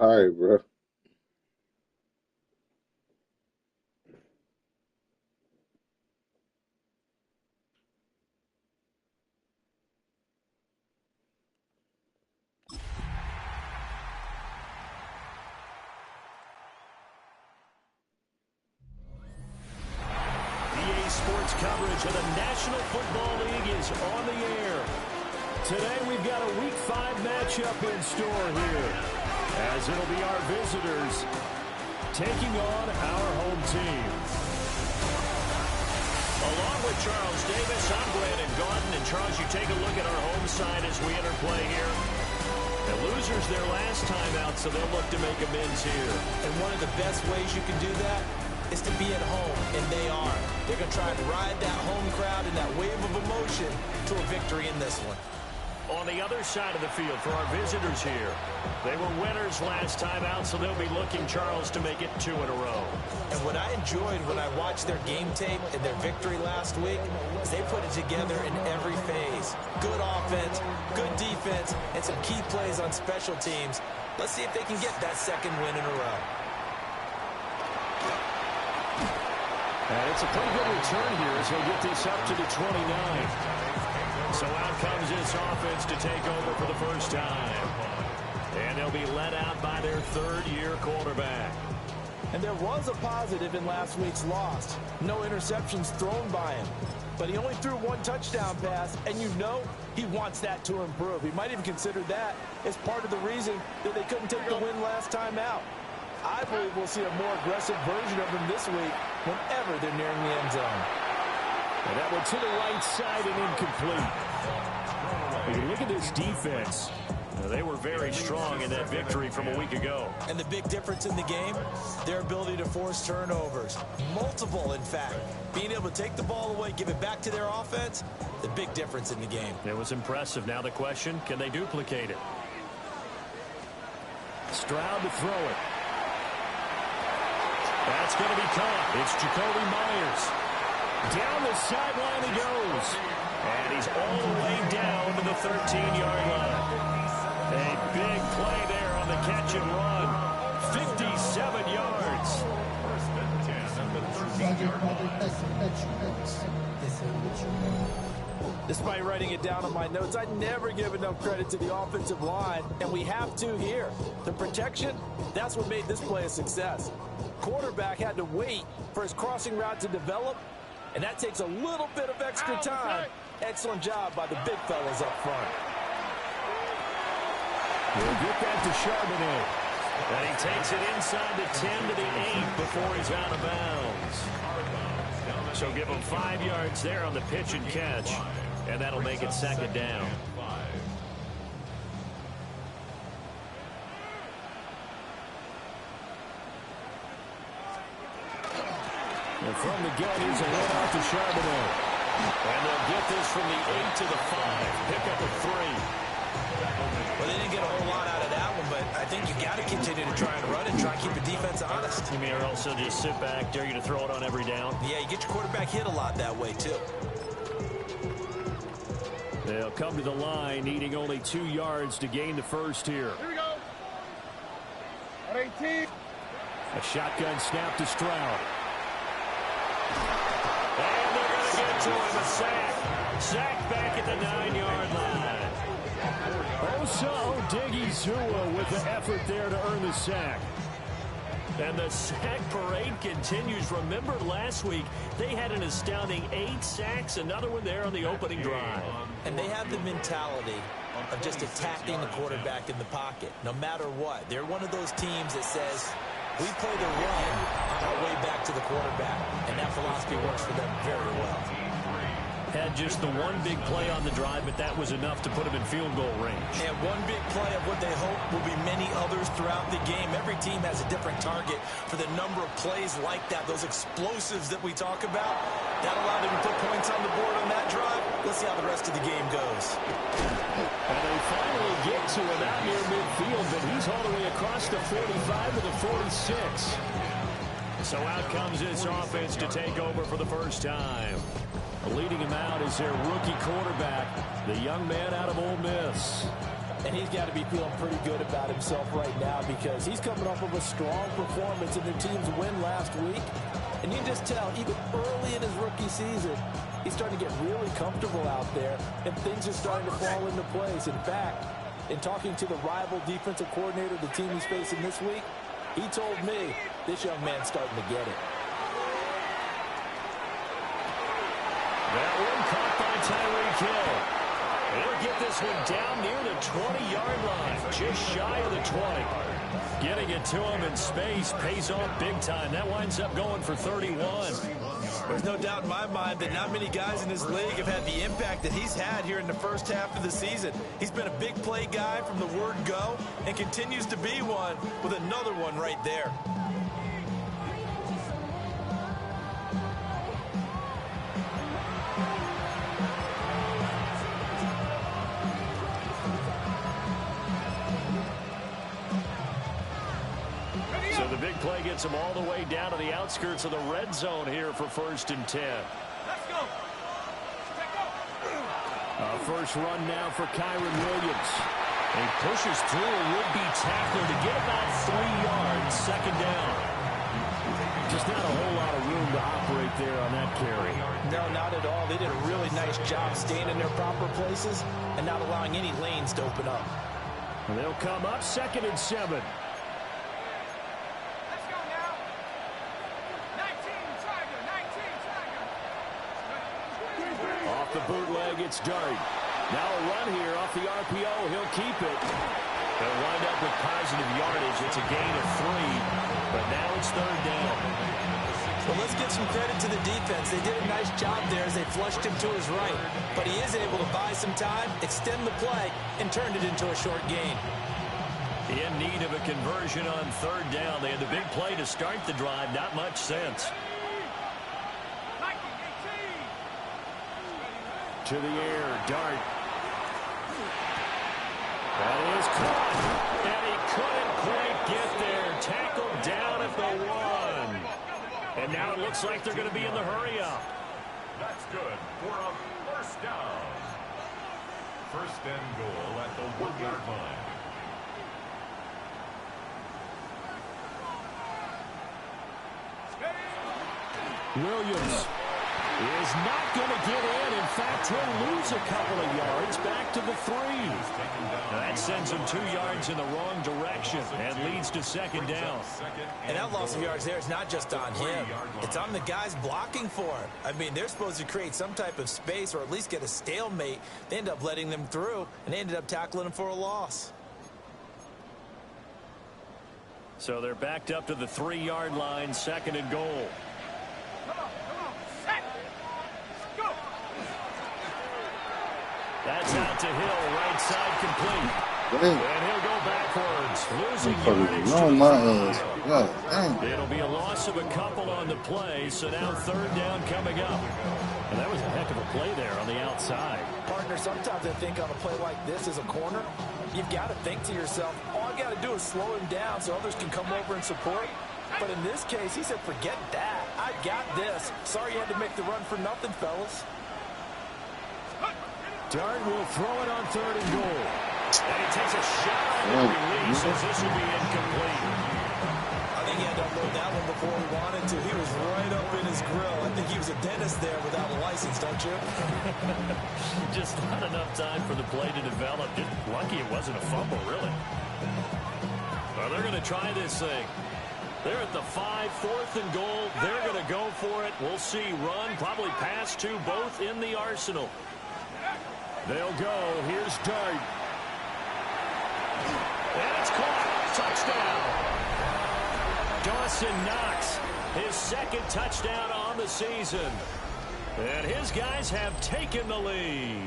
All right, bro. EA Sports coverage of the National Football League is on the air. Today we've got a Week 5 matchup in store here, as it'll be our visitors taking on our home team. Along with Charles Davis, I'm Brandon Gaudin. And Charles, you take a look at our home side as we enter play here. The losers their last time out, so they'll look to make amends here. And one of the best ways you can do that is to be at home, and they are. They're going to try and ride that home crowd and that wave of emotion to a victory in this one. On the other side of the field for our visitors here, they were winners last time out, so they'll be looking, Charles, to make it 2 in a row. And what I enjoyed when I watched their game tape and their victory last week is they put it together in every phase. Good offense, good defense, and some key plays on special teams. Let's see if they can get that second win in a row. And it's a pretty good return here as he'll get this up to the 29. So out comes this offense to take over for the first time. And they'll be led out by their third-year quarterback. And there was a positive in last week's loss. No interceptions thrown by him. But he only threw 1 touchdown pass, and you know he wants that to improve. He might even consider that as part of the reason that they couldn't take the win last time out. I believe we'll see a more aggressive version of him this week whenever they're nearing the end zone. And that one to the right side and incomplete. When you look at this defense, they were very strong in that victory from a week ago. And the big difference in the game, their ability to force turnovers. Multiple, in fact. Being able to take the ball away, give it back to their offense, the big difference in the game. It was impressive. Now the question, can they duplicate it? Stroud to throw it. That's going to be caught. It's Jacoby Myers. Down the sideline he goes. And he's all the way down to the 13-yard line. A big play there on the catch and run. 57 yards. Despite writing it down on my notes, I never give enough credit to the offensive line, and we have to here. The protection, that's what made this play a success. Quarterback had to wait for his crossing route to develop, and that takes a little bit of extra time. Excellent job by the big fellas up front. We'll get that to Charbonnet. And he takes it inside the 10 to the 8 before he's out of bounds. So give him 5 yards there on the pitch and catch, and that'll make it second down. And from the gun, here's a handoff to Charbonnet. And they'll get this from the 8 to the 5. Pick up a 3. Well, they didn't get a whole lot out of that one, but I think you got to continue to try and run and try and keep the defense honest. You mean or also just sit back, dare you to throw it on every down? Yeah, you get your quarterback hit a lot that way, too. They'll come to the line, needing only 2 yards to gain the first here. Here we go. At 18. A shotgun snap to Stroud. And they're going to get to him, a sack. Sack back at the 9-yard line. Osa Odighizuwa with the effort there to earn the sack. And the sack parade continues. Remember last week, they had an astounding 8 sacks, another one there on the opening drive. And they have the mentality of just attacking the quarterback in the pocket, no matter what. They're one of those teams that says, we play the run on our way back to the quarterback, and that philosophy works for them very well. Had just the one big play on the drive, but that was enough to put him in field goal range. And one big play of what they hope will be many others throughout the game. Every team has a different target for the number of plays like that, those explosives that we talk about. That allowed them to put points on the board on that drive. Let's see how the rest of the game goes. And they finally get to him out near midfield, but he's all the way across the 45 to the 46. So out comes this offense to take over for the first time. Leading him out is their rookie quarterback, the young man out of Ole Miss. And he's got to be feeling pretty good about himself right now because he's coming off of a strong performance in their team's win last week. And you can just tell, even early in his rookie season, he's starting to get really comfortable out there, and things are starting to fall into place. In fact, in talking to the rival defensive coordinator, the team he's facing this week, he told me this young man's starting to get it. That one caught by Tyreek Hill. He'll get this one down near the 20-yard line, just shy of the 20. Getting it to him in space pays off big time. That winds up going for 31. There's no doubt in my mind that not many guys in this league have had the impact that he's had here in the first half of the season. He's been a big play guy from the word go and continues to be one with another one right there. So the big play gets him all the way down to the outskirts of the red zone here for 1st and 10. Let's go. A first run now for Kyron Williams. He pushes through a would-be tackler to get about 3 yards, 2nd down. Just not a whole lot of room to operate there on that carry. No, not at all. They did a really nice job staying in their proper places and not allowing any lanes to open up. And they'll come up 2nd and 7. Off the bootleg, it's Dart. Now a run here off the RPO. He'll keep it. They'll wind up with positive yardage. It's a gain of 3, but now it's 3rd down. Well, let's give some credit to the defense. They did a nice job there as they flushed him to his right. But he is able to buy some time, extend the play, and turn it into a short gain. In need of a conversion on 3rd down. They had the big play to start the drive. Not much sense. To the air, Dart. That is caught. And he couldn't quite get there. Tackled down at the 1. And now it looks like they're going to be in the hurry-up. That's good for a 1st down. 1st and goal at the 1-yard line. Williams is not going to get in. In fact, he'll lose a couple of yards back to the 3. That sends him 2 yards in the wrong direction and leads to 2nd down. And that loss of yards there is not just on him. It's on the guys blocking for him. I mean, they're supposed to create some type of space or at least get a stalemate. They end up letting them through, and they ended up tackling him for a loss. So they're backed up to the 3-yard line, 2nd and goal. That's out to Hill, right side complete. And he'll go backwards, losing yardage to the It'll be a loss of a couple on the play, so now 3rd down coming up. And that was a heck of a play there on the outside. Partner, sometimes I think on a play like this as a corner, you've got to think to yourself, all I got to do is slow him down so others can come over and support. But in this case, he said, forget that. I got this. Sorry you had to make the run for nothing, fellas. Dart will throw it on 3rd and goal. And he takes a shot on the release as this will be incomplete. I think he had to unload that one before he wanted to. He was right up in his grill. I think he was a dentist there without a license, don't you? Just not enough time for the play to develop. Just lucky it wasn't a fumble, really. Well, they're going to try this thing. They're at the 5, 4th and goal. They're going to go for it. We'll see. Run, probably pass to both in the arsenal. They'll go. Here's Dart. And it's caught. Touchdown. Dawson Knox, his 2nd touchdown on the season. And his guys have taken the lead.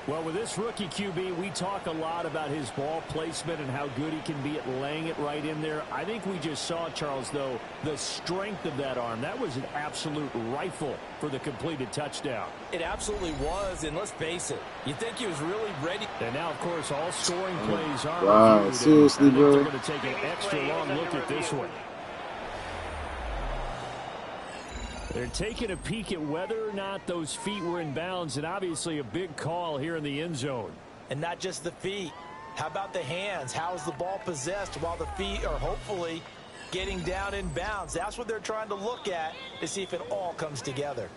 Well, with this rookie QB, we talk a lot about his ball placement and how good he can be at laying it right in there. I think we just saw, Charles, though, the strength of that arm. That was an absolute rifle for the completed touchdown. It absolutely was, and let's face it, you think he was really ready. And now, of course, all scoring plays are wow, seriously, bro. They're going to take an extra long look at this one. They're taking a peek at whether or not those feet were in bounds, and obviously a big call here in the end zone. And not just the feet. How about the hands? How is the ball possessed while the feet are hopefully getting down in bounds? That's what they're trying to look at to see if it all comes together.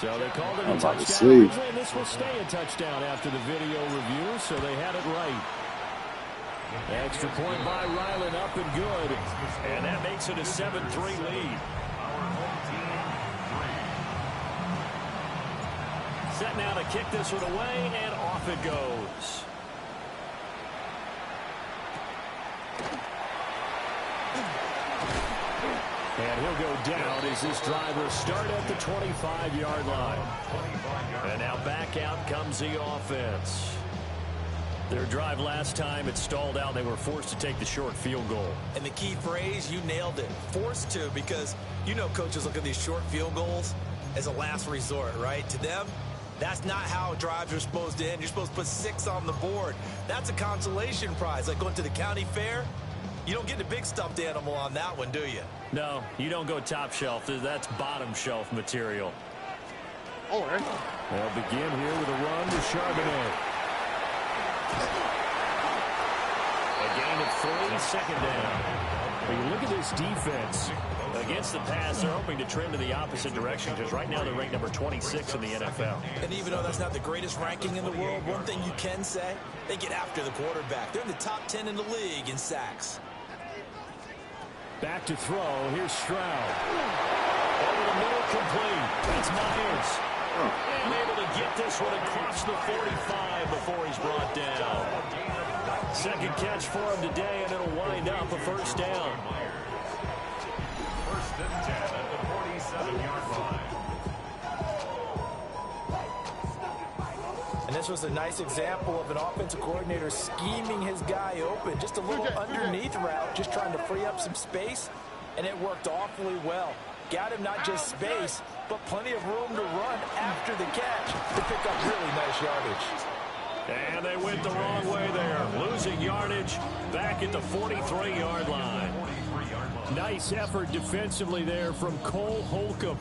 So they called it a touchdown originally, and this will stay a touchdown after the video review, so they had it right. Extra point by Ryland, up and good. And that makes it a 7-3 lead. Set now to kick this one away, and off it goes. And he'll go down as this drive will start at the 25-yard line. And now back out comes the offense. Their drive last time, it stalled out. They were forced to take the short field goal. And the key phrase, you nailed it. Forced to, because you know coaches look at these short field goals as a last resort, right? To them, that's not how drives are supposed to end. You're supposed to put 6 on the board. That's a consolation prize. Like going to the county fair, you don't get a big stuffed animal on that one, do you? No, you don't go top shelf. That's bottom shelf material. All right. They'll begin here with a run to Charbonnet. A gain of 3, second down. When you look at this defense against the pass, they're hoping to trend in the opposite direction because right now they're ranked number 26 in the NFL. And even though that's not the greatest ranking in the world, one thing you can say, they get after the quarterback. They're in the top 10 in the league in sacks. Back to throw. Here's Stroud. Over the middle, complete. That's Myers. And able to get this one across the 45 before he's brought down. Second catch for him today, and it'll wind up a first down. First and 10 at the 47-yard line. And this was a nice example of an offensive coordinator scheming his guy open. Just a little underneath route, just trying to free up some space, and it worked awfully well. Got him not just space, but plenty of room to run after the catch to pick up really nice yardage. And they went the wrong way there, losing yardage back at the 43-yard line. Nice effort defensively there from Cole Holcomb.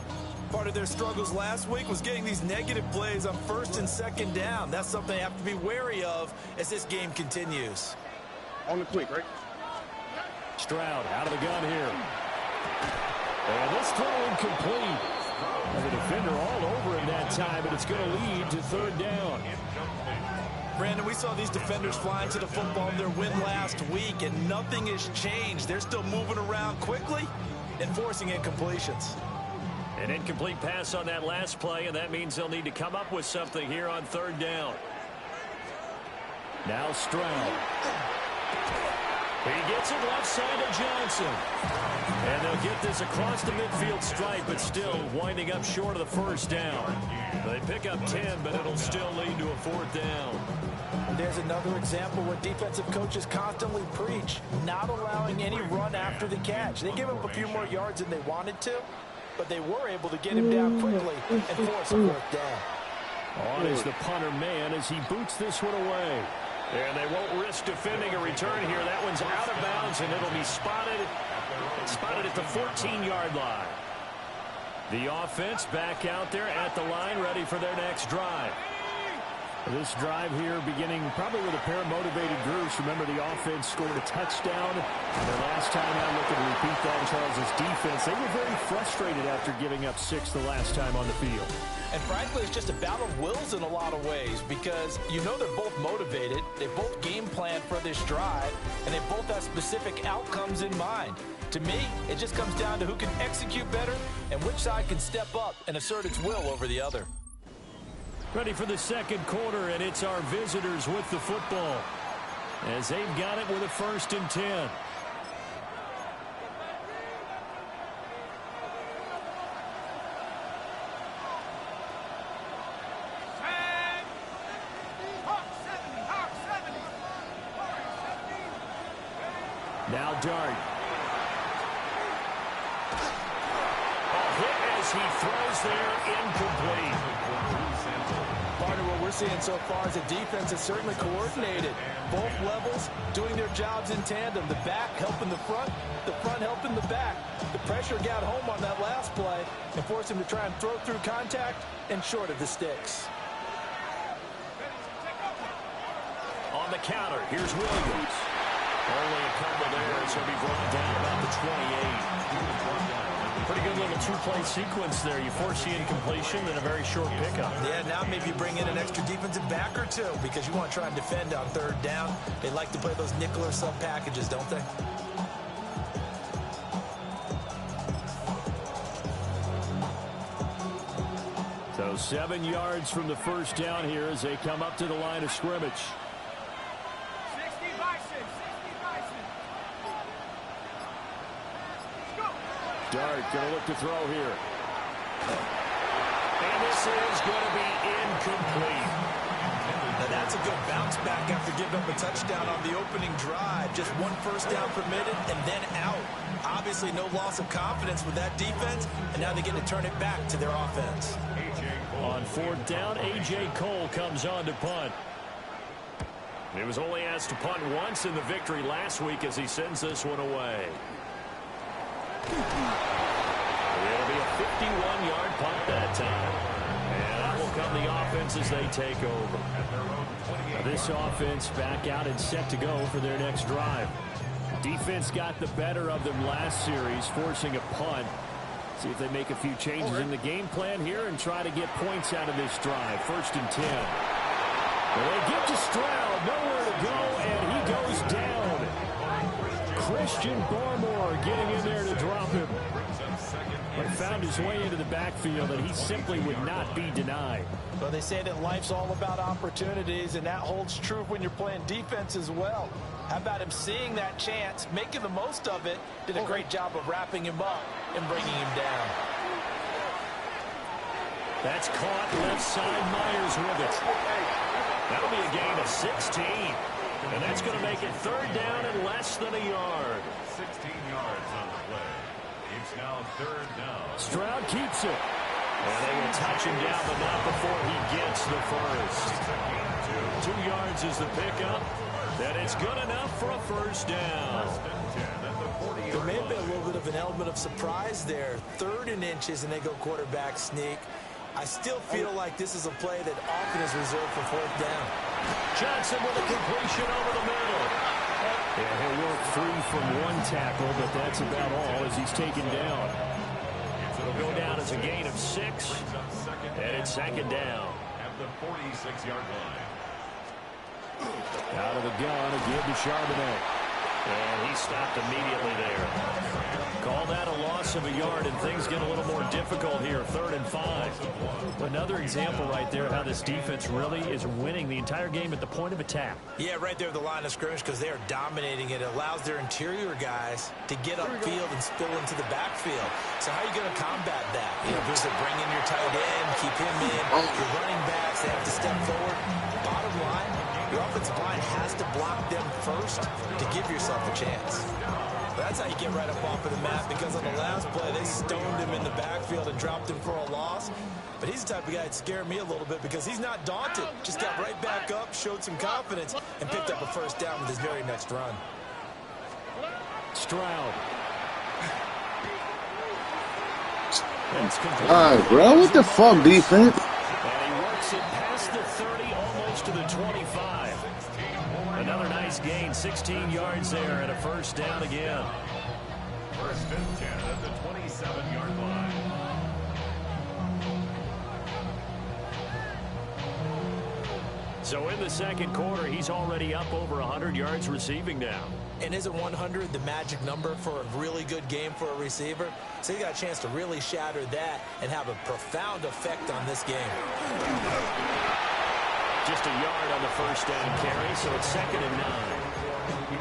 Part of their struggles last week was getting these negative plays on first and second down. That's something they have to be wary of as this game continues. On the quick, right? Stroud out of the gun here. And this throw incomplete. And the defender all over him that time, but it's going to lead to third down. Brandon, we saw these defenders flying to the football in their win last week, and nothing has changed. They're still moving around quickly and forcing incompletions. An incomplete pass on that last play, and that means they'll need to come up with something here on third down. Now Stroud. He gets it left side of Johnson. And they'll get this across the midfield stripe, but still winding up short of the first down. They pick up 10, but it'll still lead to a fourth down. There's another example where defensive coaches constantly preach, not allowing any run after the catch. They give up a few more yards than they wanted to, but they were able to get him down quickly and force a fourth down. On is the punter man as he boots this one away. And they won't risk defending a return here. That one's out of bounds, and it'll be spotted at the 14-yard line. The offense back out there at the line, ready for their next drive. This drive here beginning probably with a pair of motivated groups. Remember, the offense scored a touchdown. And their last time out, looking to repeat that in Charles' defense. They were very frustrated after giving up 6 the last time on the field. And frankly, it's just a battle of wills in a lot of ways because you know they're both motivated. They both game plan for this drive, and they both have specific outcomes in mind. To me, it just comes down to who can execute better and which side can step up and assert its will over the other. Ready for the second quarter, and it's our visitors with the football as they've got it with a first and 10. Now Dart. A hit as he throws there, incomplete. Brenner, what we're seeing so far is the defense is certainly coordinated. Both levels doing their jobs in tandem. The back helping the front helping the back. The pressure got home on that last play and forced him to try and throw through contact and short of the sticks. On the counter, here's Williams. Only a couple there, so he'll be brought down about the 28. Pretty good little two-play sequence there. You force the incompletion and a very short pickup. Yeah, now maybe bring in an extra defensive back or two because you want to try and defend on third down. They like to play those nickel or sub packages, don't they? So 7 yards from the first down here as they come up to the line of scrimmage. Dart going to look to throw here. And this is going to be incomplete. Now that's a good bounce back after giving up a touchdown on the opening drive. Just one first down permitted and then out. Obviously no loss of confidence with that defense, and now they get to turn it back to their offense. On fourth down, A.J. Cole comes on to punt. He was only asked to punt once in the victory last week as he sends this one away. It'll be a 51-yard punt that time. And that will come the offense as they take over. Now this offense back out and set to go for their next drive. Defense got the better of them last series, forcing a punt. See if they make a few changes in the game plan here and try to get points out of this drive. 1st and 10. Well, they get to Stroud, nowhere to go, and he goes down. Christian Barmore getting in there to drop him. But found his way into the backfield, and he simply would not be denied. Well, they say that life's all about opportunities, and that holds true when you're playing defense as well. How about him seeing that chance, making the most of it, did a great job of wrapping him up and bringing him down. That's caught left side. Myers with it. That'll be a gain of 16. And that's going to make it third down and less than a yard. 16 yards on the play. It's now third down. Stroud keeps it. And they will touch him down, but not before he gets the first. 2 yards is the pickup. And it's good enough for a first down. There may have been a little bit of an element of surprise there. 3rd and inches, and they go quarterback sneak. I still feel like this is a play that often is reserved for 4th down. Johnson with a completion over the middle. Yeah, he'll work 3 from 1 tackle, but that's about all as he's taken down. It'll go down as a gain of 6, and it's 2nd down. At the 46-yard line. Out of the gun again to Charbonnet. And he stopped immediately there. Call that a loss of a yard, and things get a little more difficult here. 3rd and 5. Another example right there how this defense really is winning the entire game at the point of attack. Yeah, right there at the line of scrimmage because they are dominating it. It allows their interior guys to get upfield and spill into the backfield. So how are you going to combat that? You know, there's a bring in your tight end, keep him in. Your running backs, they have to step forward. Bottom line, your offensive line has to block them first to give yourself a chance. That's how you get right up off of the mat, because on the last play, they stoned him in the backfield and dropped him for a loss. But he's the type of guy that scared me a little bit because he's not daunted. Just got right back up, showed some confidence, and picked up a first down with his very next run. Stroud. Bro, what the fuck, defense? And he works it past the 30, almost to the 25. Another nice gain, 16 yards there, and a first down again. 1st and 10 at the 27-yard line. So in the second quarter, he's already up over 100 yards receiving now. And isn't 100 the magic number for a really good game for a receiver? So he got a chance to really shatter that and have a profound effect on this game. Just a yard on the first down carry, so it's 2nd and 9.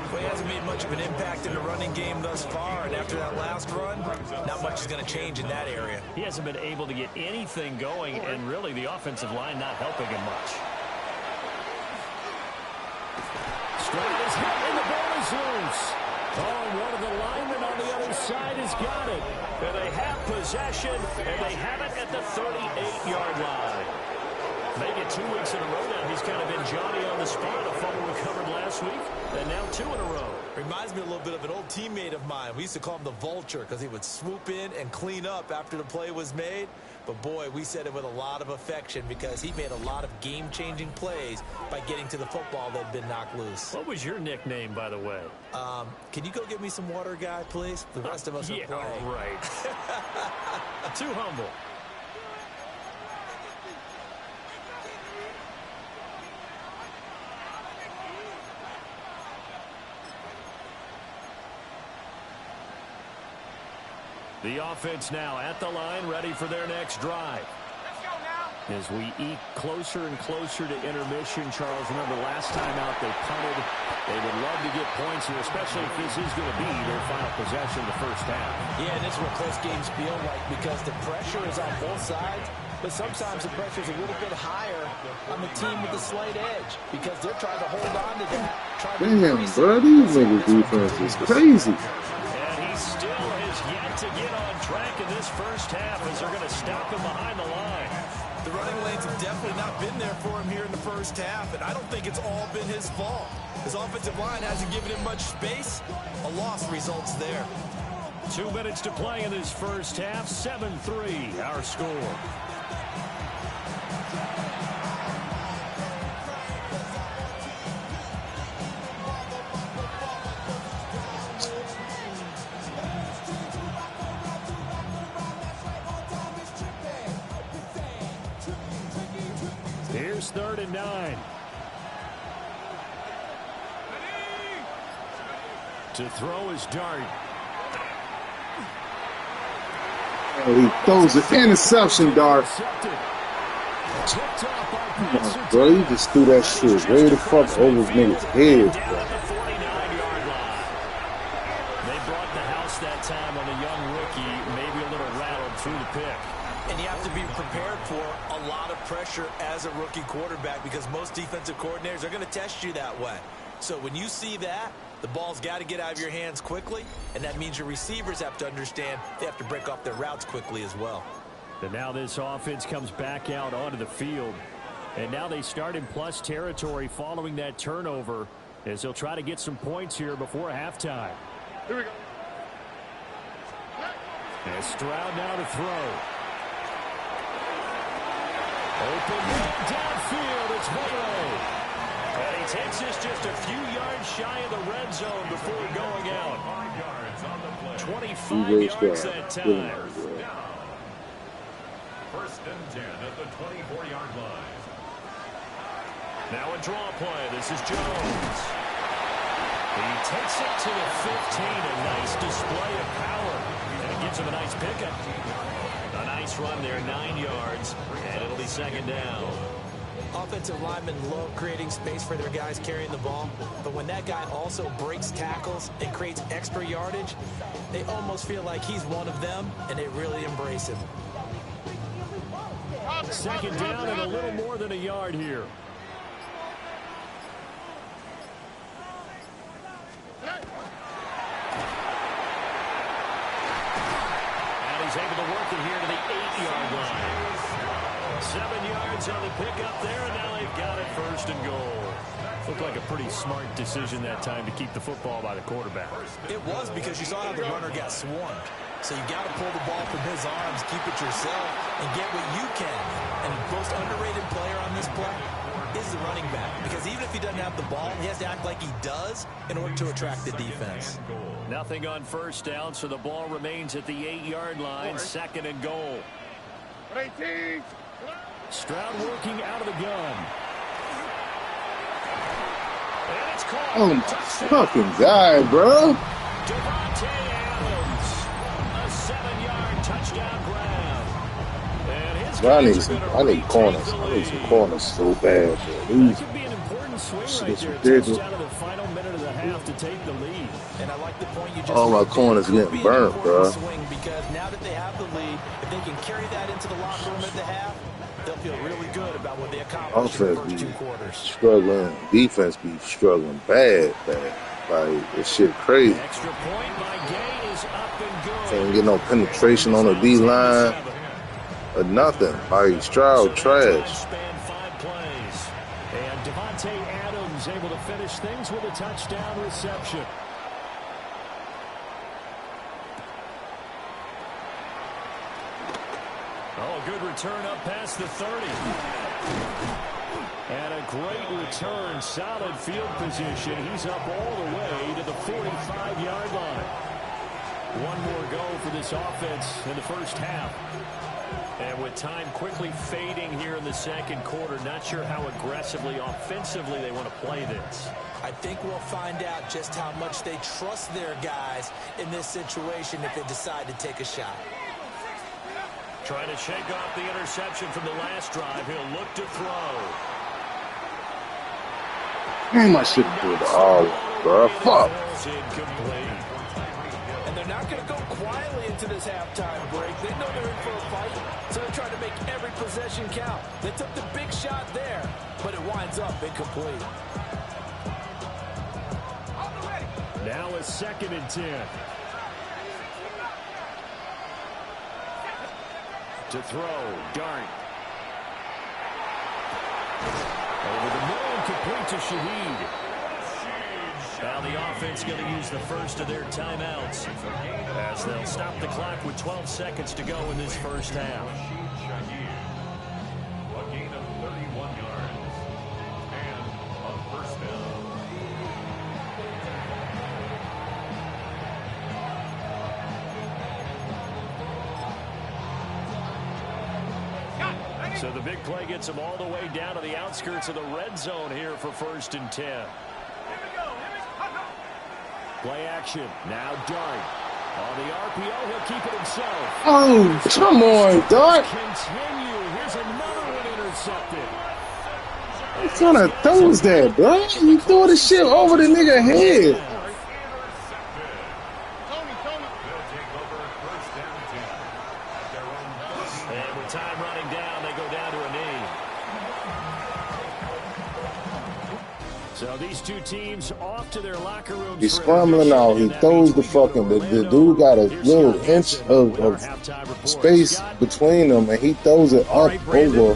Well, he hasn't made much of an impact in the running game thus far, and after that last run, not much is going to change in that area. He hasn't been able to get anything going, and really the offensive line not helping him much. Stroud is hit, and the ball is loose. Oh, and one of the linemen on the other side has got it. And they have possession, and they have it at the 38-yard line. Make it 2 weeks in a row now. He's kind of been Johnny on the spot. A fumble recovered last week, and now 2 in a row. Reminds me a little bit of an old teammate of mine. We used to call him the Vulture because he would swoop in and clean up after the play was made. But, boy, we said it with a lot of affection because he made a lot of game-changing plays by getting to the football that had been knocked loose. What was your nickname, by the way? Can you go get me some water, guy, please? The rest of us are playing. All right. Too humble. The offense now at the line, ready for their next drive. As we eke closer and closer to intermission, Charles, remember last time out they punted. They would love to get points here, especially if this is going to be their final possession of the first half. Yeah, and it's what close games feel like because the pressure is on both sides, but sometimes the pressure is a little bit higher on the team with the slight edge because they're trying to hold on to that. Damn, bro, these niggas' defense is crazy. And he still has yet to get on track in this first half as they're going to stop him behind the line. The running lanes have definitely not been there for him here in the first half, and I don't think it's all been his fault. His offensive line hasn't given him much space. A loss results there. 2 minutes to play in this first half. 7-3, our score. Here's 3rd and 9. To throw is Dart. He throws an interception, Dart. Come on, bro, you just threw that shit way the fuck over his nigga's head, bro. They brought the house that time on a young rookie, maybe a little rattled through the pick. And you have to be prepared for a lot of pressure as a rookie quarterback because most defensive coordinators are going to test you that way. So when you see that, the ball's got to get out of your hands quickly, and that means your receivers have to understand they have to break off their routes quickly as well. And now this offense comes back out onto the field. And now they start in plus territory following that turnover as they'll try to get some points here before halftime. Here we go. And Stroud now to throw. Open man downfield. It's Vele. And he takes this just a few yards shy of the red zone before going out. 25 yards that time. First and 10 at the 24-yard line. Now a draw play. This is Jones. He takes it to the 15. A nice display of power. And it gives him a nice pickup. A nice run there, 9 yards. And it'll be 2nd down. Offensive linemen love creating space for their guys carrying the ball, but when that guy also breaks tackles and creates extra yardage, they almost feel like he's one of them, and they really embrace him. 2nd down and a little more than a yard here. And he's able to work it here to the 8-yard line. 7 yards on the pickup there, and now they've got it 1st and goal. Looked like a pretty smart decision that time to keep the football by the quarterback. It was because you saw how the runner got swarmed. So you got to pull the ball from his arms, keep it yourself, and get what you can. And the most underrated player on this play is the running back. Because even if he doesn't have the ball, he has to act like he does in order to attract the defense. Nothing on 1st down, so the ball remains at the 8-yard line. 2nd and goal. 18. Stroud working out of the gun. And it's caught. Oh my fucking god, bro. Devontae Adams. A 7-yard touchdown grab. And his Bro, I need corners. I need some corners so bad, bro. That could be an important swing right there. Ridiculous. Touchdown in the final minute of the half to take the lead. And I like the point you just All my made. corners It could getting be an burnt, important bro. swing because now that they have the lead, if they can carry that into the locker room at the half, they'll feel really good about what they accomplished in the Offense first be 2 quarters. struggling. Defense be struggling bad. Like, this shit crazy. Extra point by Gay is up and good. Can't get no penetration on the D-line or nothing. Like, Stroud trash. Span 5 Devontae Adams able to finish things with a touchdown reception. Oh, a good return up past the 30. And a great return, solid field position. He's up all the way to the 45-yard line. One more go for this offense in the first half. And with time quickly fading here in the second quarter, not sure how aggressively, offensively they want to play this. I think we'll find out just how much they trust their guys in this situation if they decide to take a shot. Trying to shake off the interception from the last drive. He'll look to throw. Damn, I shouldn't do it all, bro. Fuck. Incomplete. And they're not going to go quietly into this halftime break. They know they're in for a fight, so they're trying to make every possession count. They took the big shot there, but it winds up incomplete. Now a 2nd and 10. To throw, Dart. Over the middle, complete to Shaheed. Now the offense going to use the first of their timeouts as they'll stop the clock with 12 seconds to go in this first half. A gain of 31 yards and a first down. So the big play gets them all the way down to the outskirts of the red zone here for 1st and 10. Play action. Now Dart. On the RPO, he'll keep it himself. Oh, come on, Dart. Continue. Here's another one intercepted. What kind of throws that, bro? You throw the shit over the nigga head. And with time running down, they go down to a knee. So these two teams off to their locker rooms. He's scrambling out. He throws the fucking, the dude got a little inch of space between them, and he throws it up over the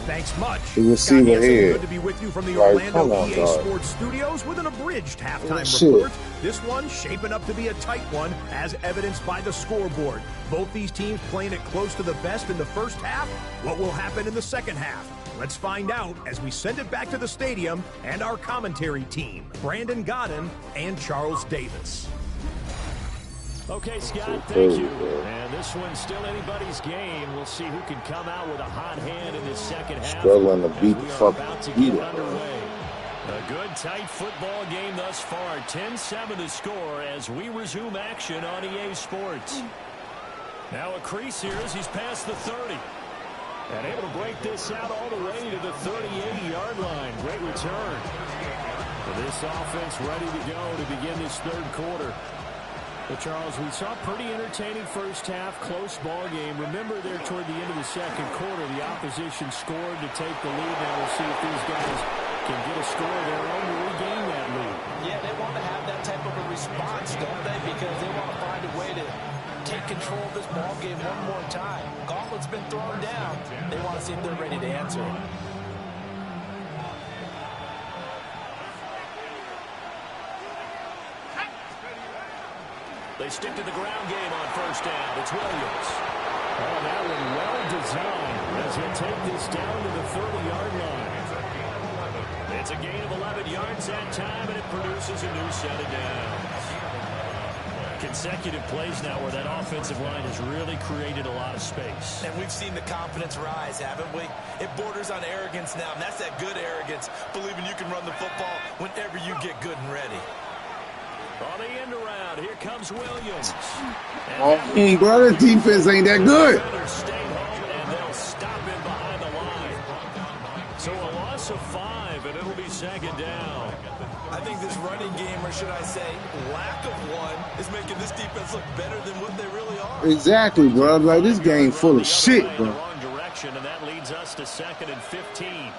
receiver head. Good to be with you from the Like, Orlando come on, EA dog. Sports Studios with an abridged halftime Shit. report. This one shaping up to be a tight one, as evidenced by the scoreboard. Both these teams playing it close to the best in the first half. What will happen in the second half? Let's find out as we send it back to the stadium and our commentary team, Brandon Godden and Charles Davis. Okay, Scott, thank you. And this one's still anybody's game. We'll see who can come out with a hot hand in this second half. Struggling to beat the About to fucking get beat underway. A good, tight football game thus far. 10-7 to score as we resume action on EA Sports. Now a crease here as he's past the 30. And able to break this out all the way to the 38-yard line. Great return. For this offense ready to go to begin this third quarter. Well, Charles, we saw a pretty entertaining first half, close ball game. Remember there toward the end of the second quarter, the opposition scored to take the lead. Now we'll see if these guys can get a score of their own to regain that lead. Yeah, they want to have that type of a response, don't they? Because they want to find a way to take control of this ball game one more time. Gauntlet's been thrown down. They want to see if they're ready to answer it. They stick to the ground game on first down. It's Williams. Oh, that one well designed as he'll take this down to the 30-yard line. It's a gain of 11 yards that time, and it produces a new set of downs. Consecutive plays now where that offensive line has really created a lot of space. And we've seen the confidence rise, haven't we? It borders on arrogance now, and that's that good arrogance, believing you can run the football whenever you get good and ready. On the end around, here comes Williams. Bro, the defense ain't that good. Stay home, and they'll stop him behind the line. So a loss of 5, and it'll be second down. I think this running game, or should I say lack of one, is making this defense look better than what they really are. Exactly, bro. Like, this game full of shit, In bro. the wrong direction, and that leads us to 2nd and 15.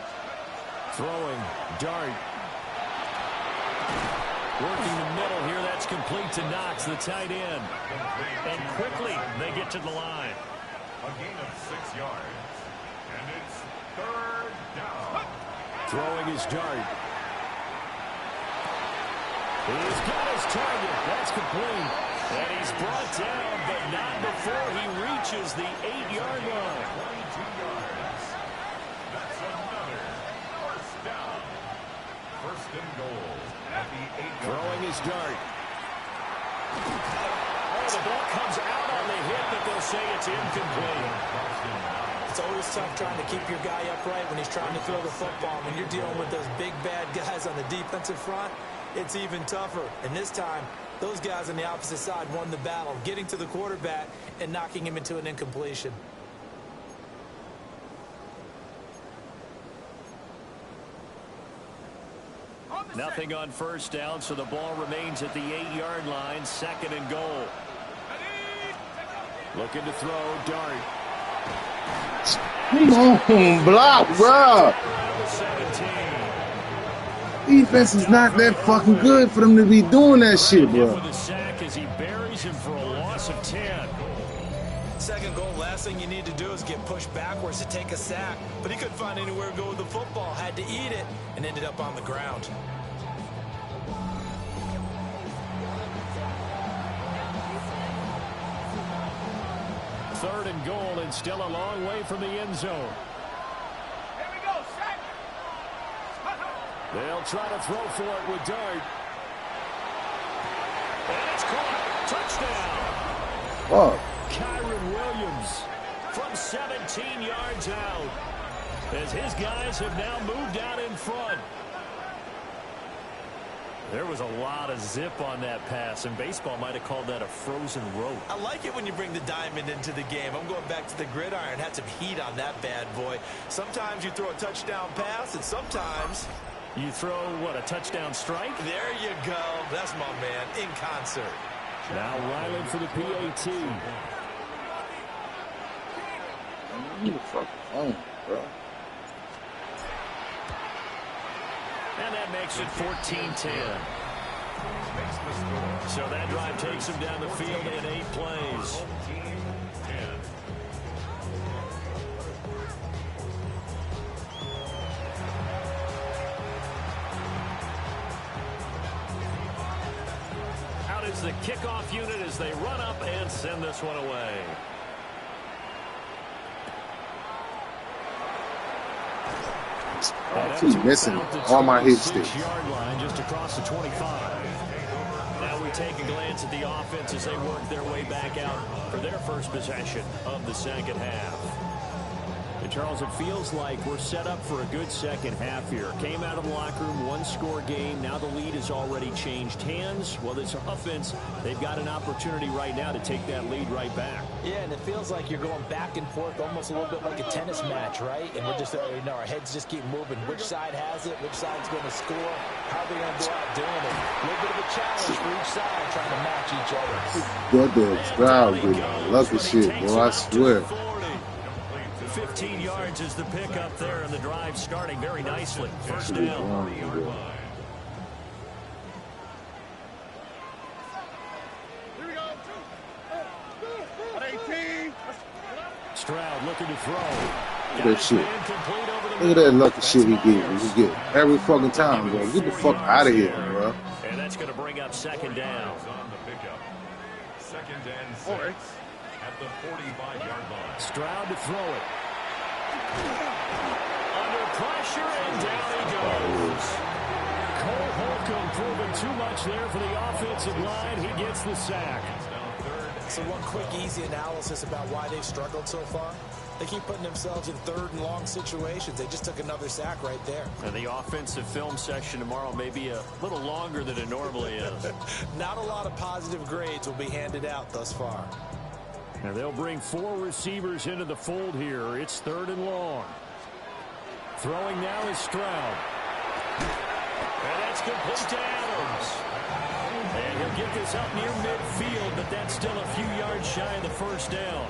Throwing, Dart. Working the middle here, that's complete to Knox, the tight end. And quickly, they get to the line. A gain of 6 yards. And it's third down. Throwing his Dart. He's got his target. That's complete. And he's brought down, but not before he reaches the 8-yard line. 22 yards. That's another first down. First and goal at the 8-yard line. Throwing his dart. Oh, the ball comes out on the hit, but they'll say it's incomplete. It's always tough trying to keep your guy upright when he's trying to throw the football. When you're dealing with those big, bad guys on the defensive front, it's even tougher. And this time, those guys on the opposite side won the battle, getting to the quarterback and knocking him into an incompletion. Nothing on first down, so the ball remains at the 8-yard line, second and goal. Looking to throw, dart. Come on, block, bro. Defense is not that fucking good for them to be doing that shit, bro. With a sack as he buries him for a loss of 10. Second goal, last thing you need to do is get pushed backwards to take a sack. But he couldn't find anywhere to go with the football, had to eat it, and ended up on the ground. Third and goal, and still a long way from the end zone. Here we go, sack. They'll try to throw for it with dart. And it's caught. Touchdown. Fuck. Kyron Williams from 17 yards out, as his guys have now moved out in front. There was a lot of zip on that pass, and baseball might have called that a frozen rope. I like it when you bring the diamond into the game. I'm going back to the gridiron. Had some heat on that bad boy. Sometimes you throw a touchdown pass, and sometimes you throw, what, a touchdown strike? There you go. That's my man, in concert. Now Ryland for the PAT. Who the fuck phone, bro? And that makes it 14-10. So that drive takes him down the field in 8 plays. Out is the kickoff unit as they run up and send this one away. I keep missing all my hit sticks. 6-yard line just across the 25. Now we take a glance at the offense as they work their way back out for their first possession of the second half. And Charles, it feels like we're set up for a good second half here. Came out of the locker room, one-score game. Now the lead has already changed hands. Well, this offense, they've got an opportunity right now to take that lead right back. Yeah, and it feels like you're going back and forth, almost a little bit like a tennis match, right? And we're just, our heads just keep moving. Which side has it? Which side's going to score? How are they going to go out doing it? A little bit of a challenge for each side, trying to match each other. Goddamn crowd, dude. Lucky shit, boy, I swear. 15 yards is the pickup there, and the drive starting very nicely. First down. Here we go. 18. Stroud looking to throw. Look at that shit. Look at that lucky shit he get every fucking time, bro. Get the fuck out of here, bro. And that's going to bring up second down. On the pickup. Second and 6 at the 45-yard line. Stroud to throw it. Under pressure, and down he goes. Cole Holcomb proving too much there for the offensive line. He gets the sack. So one quick, easy analysis about why they've struggled so far. They keep putting themselves in third and long situations. They just took another sack right there. And the offensive film session tomorrow may be a little longer than it normally is. Not a lot of positive grades will be handed out thus far. And they'll bring 4 receivers into the fold here. It's third and long. Throwing now is Stroud. And that's complete to Adams. And he'll get this up near midfield, but that's still a few yards shy of the first down.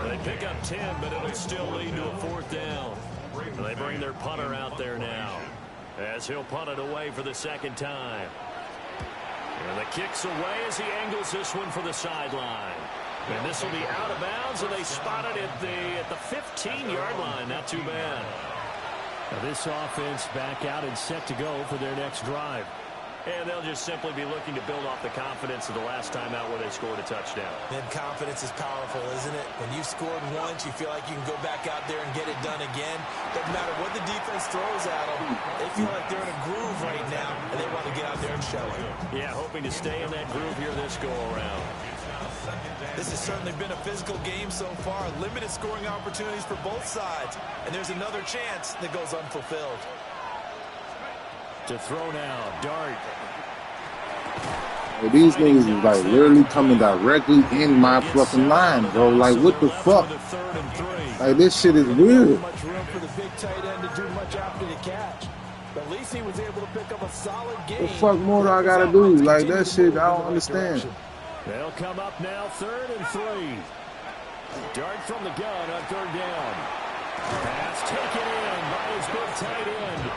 They pick up 10, but it'll still lead to a fourth down. And they bring their punter out there now, as he'll punt it away for the second time. And the kick's away as he angles this one for the sideline. And this will be out of bounds, and they spot it at the 15-yard line. Not too bad. Now this offense back out and set to go for their next drive. And they'll just simply be looking to build off the confidence of the last time out where they scored a touchdown. And confidence is powerful, isn't it? When you've scored once, you feel like you can go back out there and get it done again. Doesn't matter what the defense throws at them. They feel like they're in a groove right now, and they want to get out there and show it. Yeah, hoping to stay in that groove here this go-around. This has certainly been a physical game so far. Limited scoring opportunities for both sides. And there's another chance that goes unfulfilled. To throw now, Dart. Well, these niggas is like literally coming directly in my fucking line, bro. Like, what the fuck? Like, this shit is weird. Much room for the big tight end to do much after the catch. But at least he was able to pick up a solid game. What the fuck more do I gotta do? Like, that shit, I don't understand. They'll come up now, 3rd and 3. Dart from the gun on 3rd down. Pass taken in by his big tight end.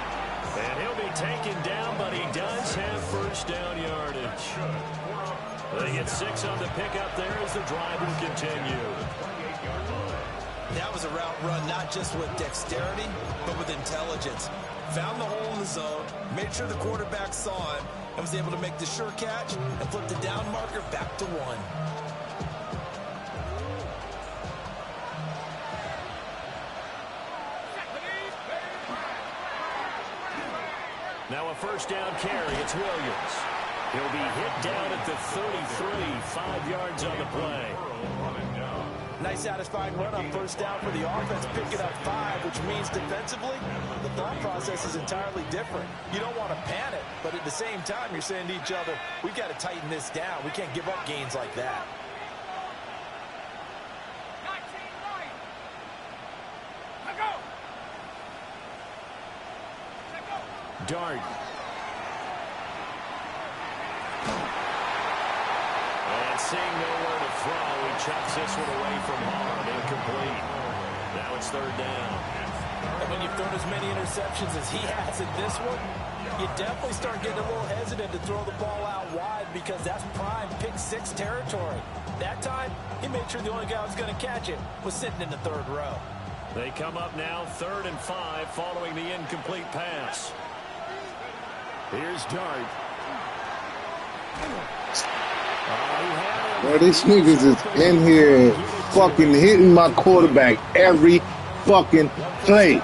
And he'll be taken down, but he does have first down yardage. They get 6 on the pickup there as the drive will continue. That was a route run not just with dexterity, but with intelligence. Found the hole in the zone, made sure the quarterback saw him, and was able to make the sure catch and flip the down marker back to 1. Now a first down carry. It's Williams. He'll be hit down at the 33, 5 yards on the play. Nice satisfying run on first down for the offense, picking up 5, which means defensively, the thought process is entirely different. You don't want to panic, but at the same time, you're saying to each other, we've got to tighten this down. We can't give up gains like that. Dart. And seeing nowhere to throw, he chucks this one away from home. Incomplete. Now it's 3rd down. And when you've thrown as many interceptions as he has in this one, you definitely start getting a little hesitant to throw the ball out wide because that's prime pick 6 territory. That time, he made sure the only guy who was going to catch it was sitting in the 3rd row. They come up now 3rd and 5 following the incomplete pass. Here's Dart. Bro, these niggas is in here fucking hitting my quarterback every fucking play.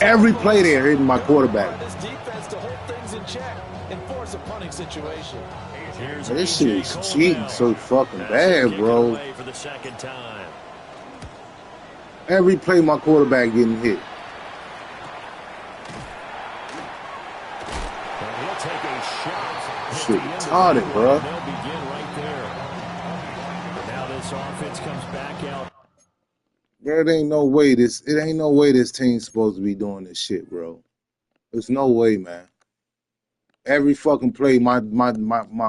Every play they're hitting my quarterback. This defense to hold things in check and force a punting situation. Man, this shit is cheating so fucking bad, bro. For the 2nd time. Every play my quarterback getting hit. Shit retarded, bro. They'll begin right there. But now this offense comes back out. Bro, it ain't no way this team's supposed to be doing this shit, bro. There's no way, man. Every fucking play, my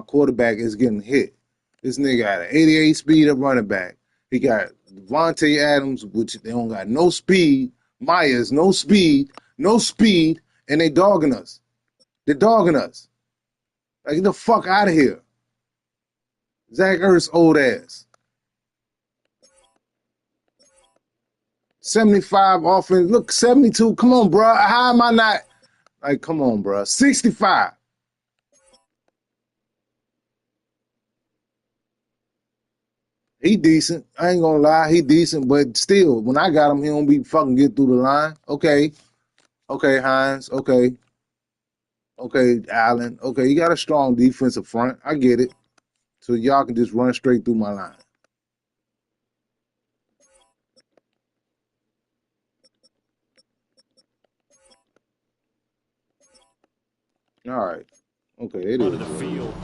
quarterback is getting hit. This nigga got an 88 speed at running back. He got Devontae Adams, which they don't got no speed. Myers, no speed, and they dogging us. They're dogging us. Like, get the fuck out of here. Zach Ertz, old ass. 75 offense. Look, 72. Come on, bro. How am I not? Like, come on, bro. 65. He decent. I ain't gonna lie. He decent, but still, when I got him, he don't be fucking get through the line. Okay. Okay, Hines. Okay. Okay, Allen. Okay, you got a strong defensive front. I get it. So y'all can just run straight through my line. All right. Okay, it is. The field.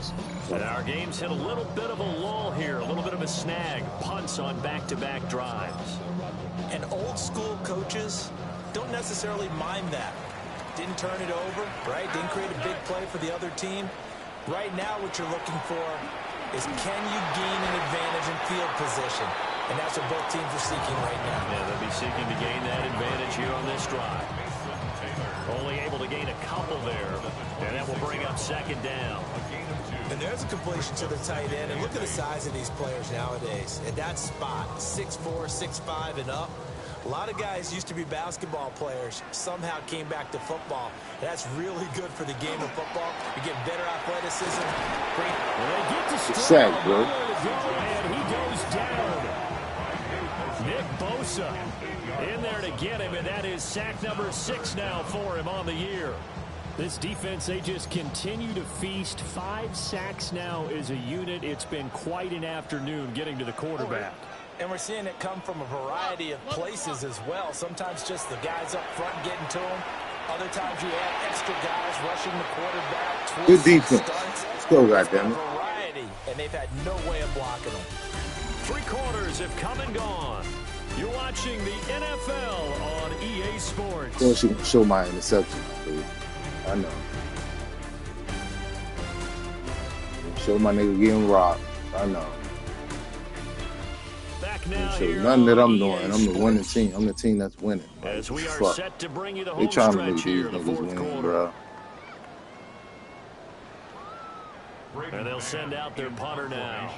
And our game's hit a little bit of a lull here, a little bit of a snag. Punts on back-to-back drives. And old school coaches don't necessarily mind that. Didn't turn it over, right? Didn't create a big play for the other team. Right now, what you're looking for is can you gain an advantage in field position? And that's what both teams are seeking right now. Yeah, they'll be seeking to gain that advantage here on this drive. Only able to gain a couple there, and that will bring up 2nd down. And there's a completion to the tight end. And look at the size of these players nowadays. At that spot, 6'4", 6'5", and up. A lot of guys used to be basketball players, somehow came back to football. That's really good for the game of football. You get better athleticism. They get to sack, bro. And he goes down. Nick Bosa in there to get him, and that is sack number 6 now for him on the year. This defense, they just continue to feast. 5 sacks now as a unit. It's been quite an afternoon getting to the quarterback. And we're seeing it come from a variety of places as well. Sometimes just the guys up front getting to him. Other times you add extra guys rushing the quarterback. Good defense. Let's go, goddammit. Variety, and they've had no way of blocking them. 3 quarters have come and gone. You're watching the NFL on EA Sports. Of course, you can show my interception, dude. I know. Show my nigga getting robbed. I know. Now so nothing that I'm doing. I'm the winning team. I'm the team that's winning. As we are Fuck. set to bring you the They home trying to make stretch these here in the niggas fourth win, quarter. bro. And they'll send out their punter now.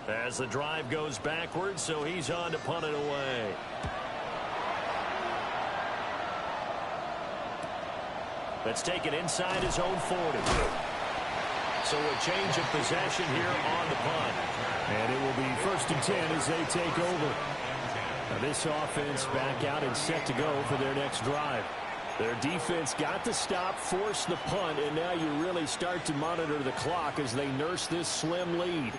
As the drive goes backwards, so he's on to punt it away. Let's take it inside his own 40. So a change of possession here on the punt. And it will be 1st and 10 as they take over. Now this offense back out and set to go for their next drive. Their defense got the stop, forced the punt, and now you really start to monitor the clock as they nurse this slim lead.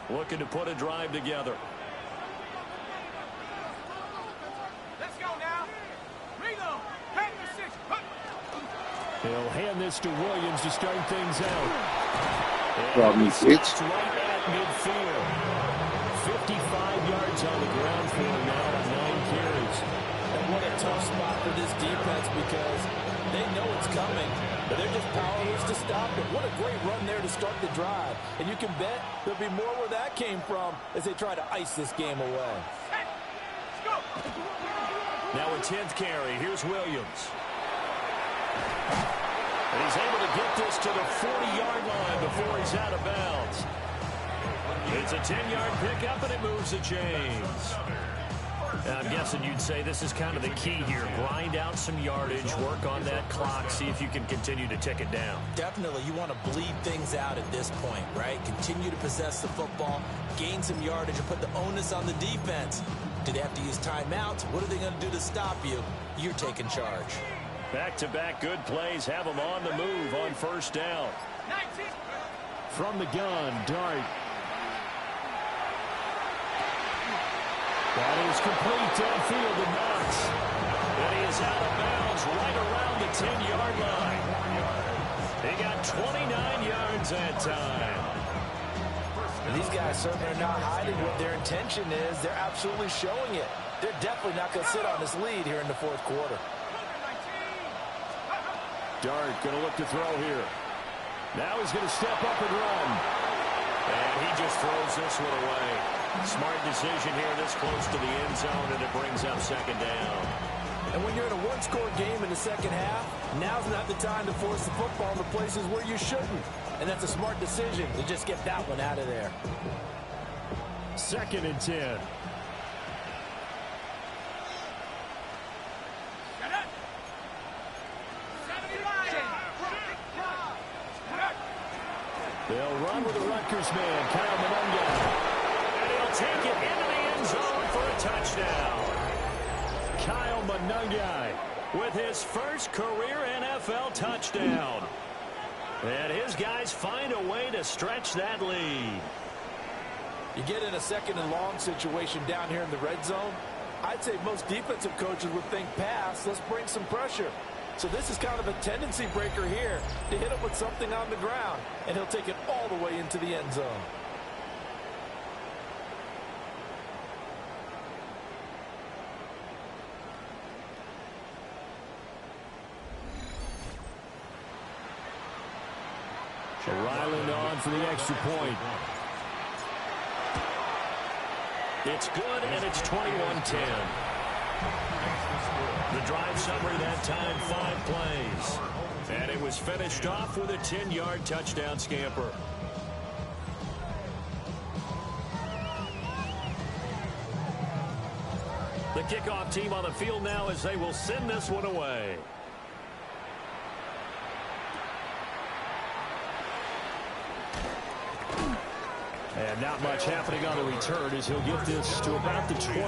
Looking to put a drive together. Let's go now. Ringo, head to 6. He'll hand this to Williams to start things out. Probably It's right at midfield. 55 yards on the ground for him now at 9 carries. And what a tough spot for this defense because they know it's coming, but they're just powerless to stop it. What a great run there to start the drive. And you can bet there'll be more where that came from as they try to ice this game away. Let's go. Now a 10th carry. Here's Williams. And he's able to get this to the 40-yard line before he's out of bounds. It's a 10-yard pickup, and it moves the chains. And I'm guessing you'd say this is kind of the key here. Grind out some yardage, work on that clock, see if you can continue to tick it down. Definitely, you want to bleed things out at this point, right? Continue to possess the football, gain some yardage, and put the onus on the defense. Do they have to use timeouts? What are they going to do to stop you? You're taking charge. Back-to-back good plays have them on the move on 1st down. 19. From the gun, Dart. That is complete downfield to Knox. And he is out of bounds right around the 10-yard line. He got 29 yards that time. These guys certainly are not hiding what their intention is. They're absolutely showing it. They're definitely not going to sit on this lead here in the 4th quarter. Dart going to look to throw here. Now he's going to step up and run. And he just throws this one away. Smart decision here this close to the end zone, and it brings up 2nd down. And when you're in a one-score game in the 2nd half, now's not the time to force the football in the places where you shouldn't. And that's a smart decision to just get that one out of there. 2nd and 10. They'll run with the Rutgers man, Kyle Monunga. And he'll take it into the end zone for a touchdown. Kyle Monunga with his first career NFL touchdown. And his guys find a way to stretch that lead. You get in a 2nd and long situation down here in the red zone, I'd say most defensive coaches would think pass, let's bring some pressure. So this is kind of a tendency breaker here to hit him with something on the ground, and he'll take it all the way into the end zone. Ryland on for the extra point. It's good, and it's 21-10. The drive summary that time, 5 plays. And it was finished off with a 10-yard touchdown scamper. kickoff team on the field now as they will send this one away. And not much happening on the return as he'll get this to about the 23.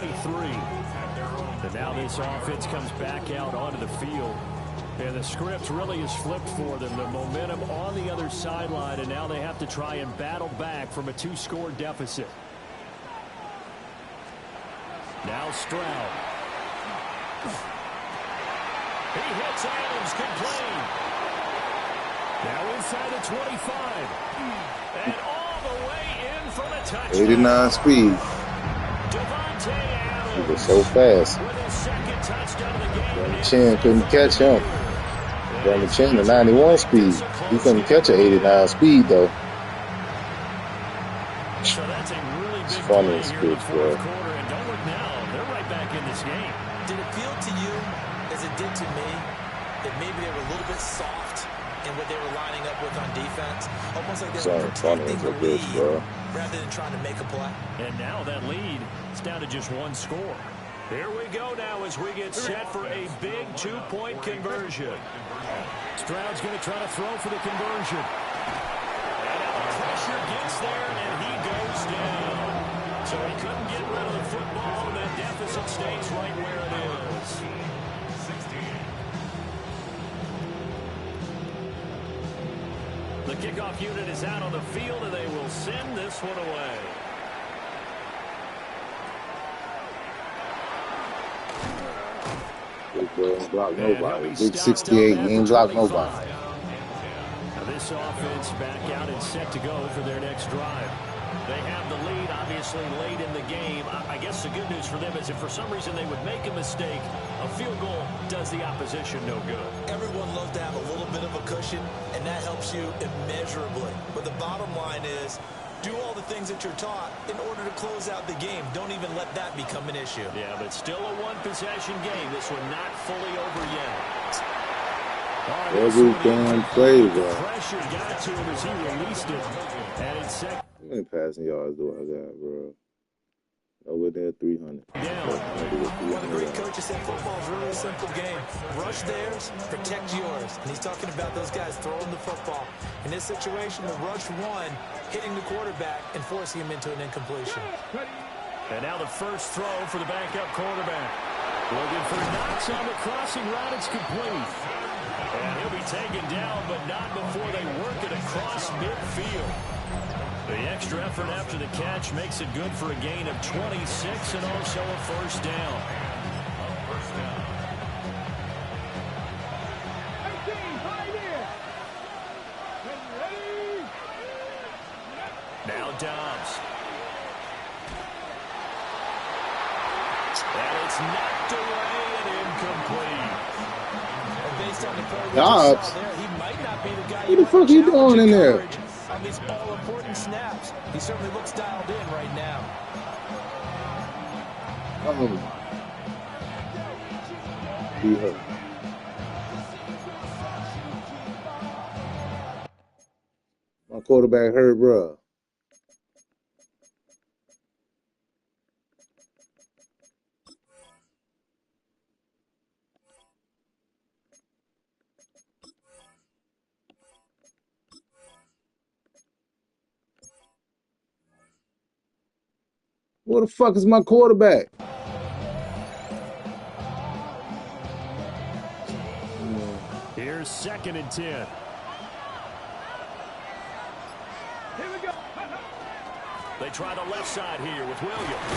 And now this offense comes back out onto the field. And the script really is flipped for them. The momentum on the other sideline, and now they have to try and battle back from a 2-score deficit. Now Stroud. He hits Adams, complete. Now inside the 25. And all the way in from a touchdown. 89 speed. Devontae Adams. He was so fast. With his second touchdown of the game. Brandon Chin couldn't catch him. Brandon Chin, the 91 speed. He couldn't catch an 89 speed, though. So that's a really big It's funny play as here in the bitch, fourth bro. quarter. And don't look now. They're right back in this game. Did it feel to you, as it did to me, that maybe they were a little bit soft in what they were lining up with on defense? Almost like they were protecting the lead rather than trying to make a play. And now that lead is down to just one score. Here we go now as we get set for a big 2-point conversion. Stroud's going to try to throw for the conversion. And now the pressure gets there, and he goes down. So he couldn't get rid of the football, and that deficit stays right where it is. 16. The kickoff unit is out on the field, and they will send this one away. Big boy ain't block nobody. Big 68, he ain't block nobody. Now this offense back out and set to go for their next drive. They have the lead, obviously, late in the game. I guess the good news for them is if for some reason they would make a mistake, a field goal does the opposition no good. Everyone loves to have a little bit of a cushion, and that helps you immeasurably. But the bottom line is, do all the things that you're taught in order to close out the game. Don't even let that become an issue. Yeah, but still a one-possession game. This one not fully over yet. Every damn play, bro. Pressure got to him as he released it. And it's second. How many passing yards do I got, bro? Over there, 300. One of the great coaches said football is really a simple game. Rush theirs, protect yours. And he's talking about those guys throwing the football. In this situation, the rush one, hitting the quarterback and forcing him into an incompletion. And now the first throw for the backup quarterback. Looking for Knox on the crossing route. It's complete. And he'll be taken down, but not before they work it across midfield. The extra effort after the catch makes it good for a gain of 26 and also a first down. Now Dobbs. And it's knocked away and incomplete. And based on the play Dobbs? there, he might not be the guy What the fuck you doing in there? On these all-important snaps. He certainly looks dialed in right now. He hurt. My quarterback hurt, bro. Where the fuck is my quarterback? Here's 2nd and 10. Here we go. They try the left side here with Williams.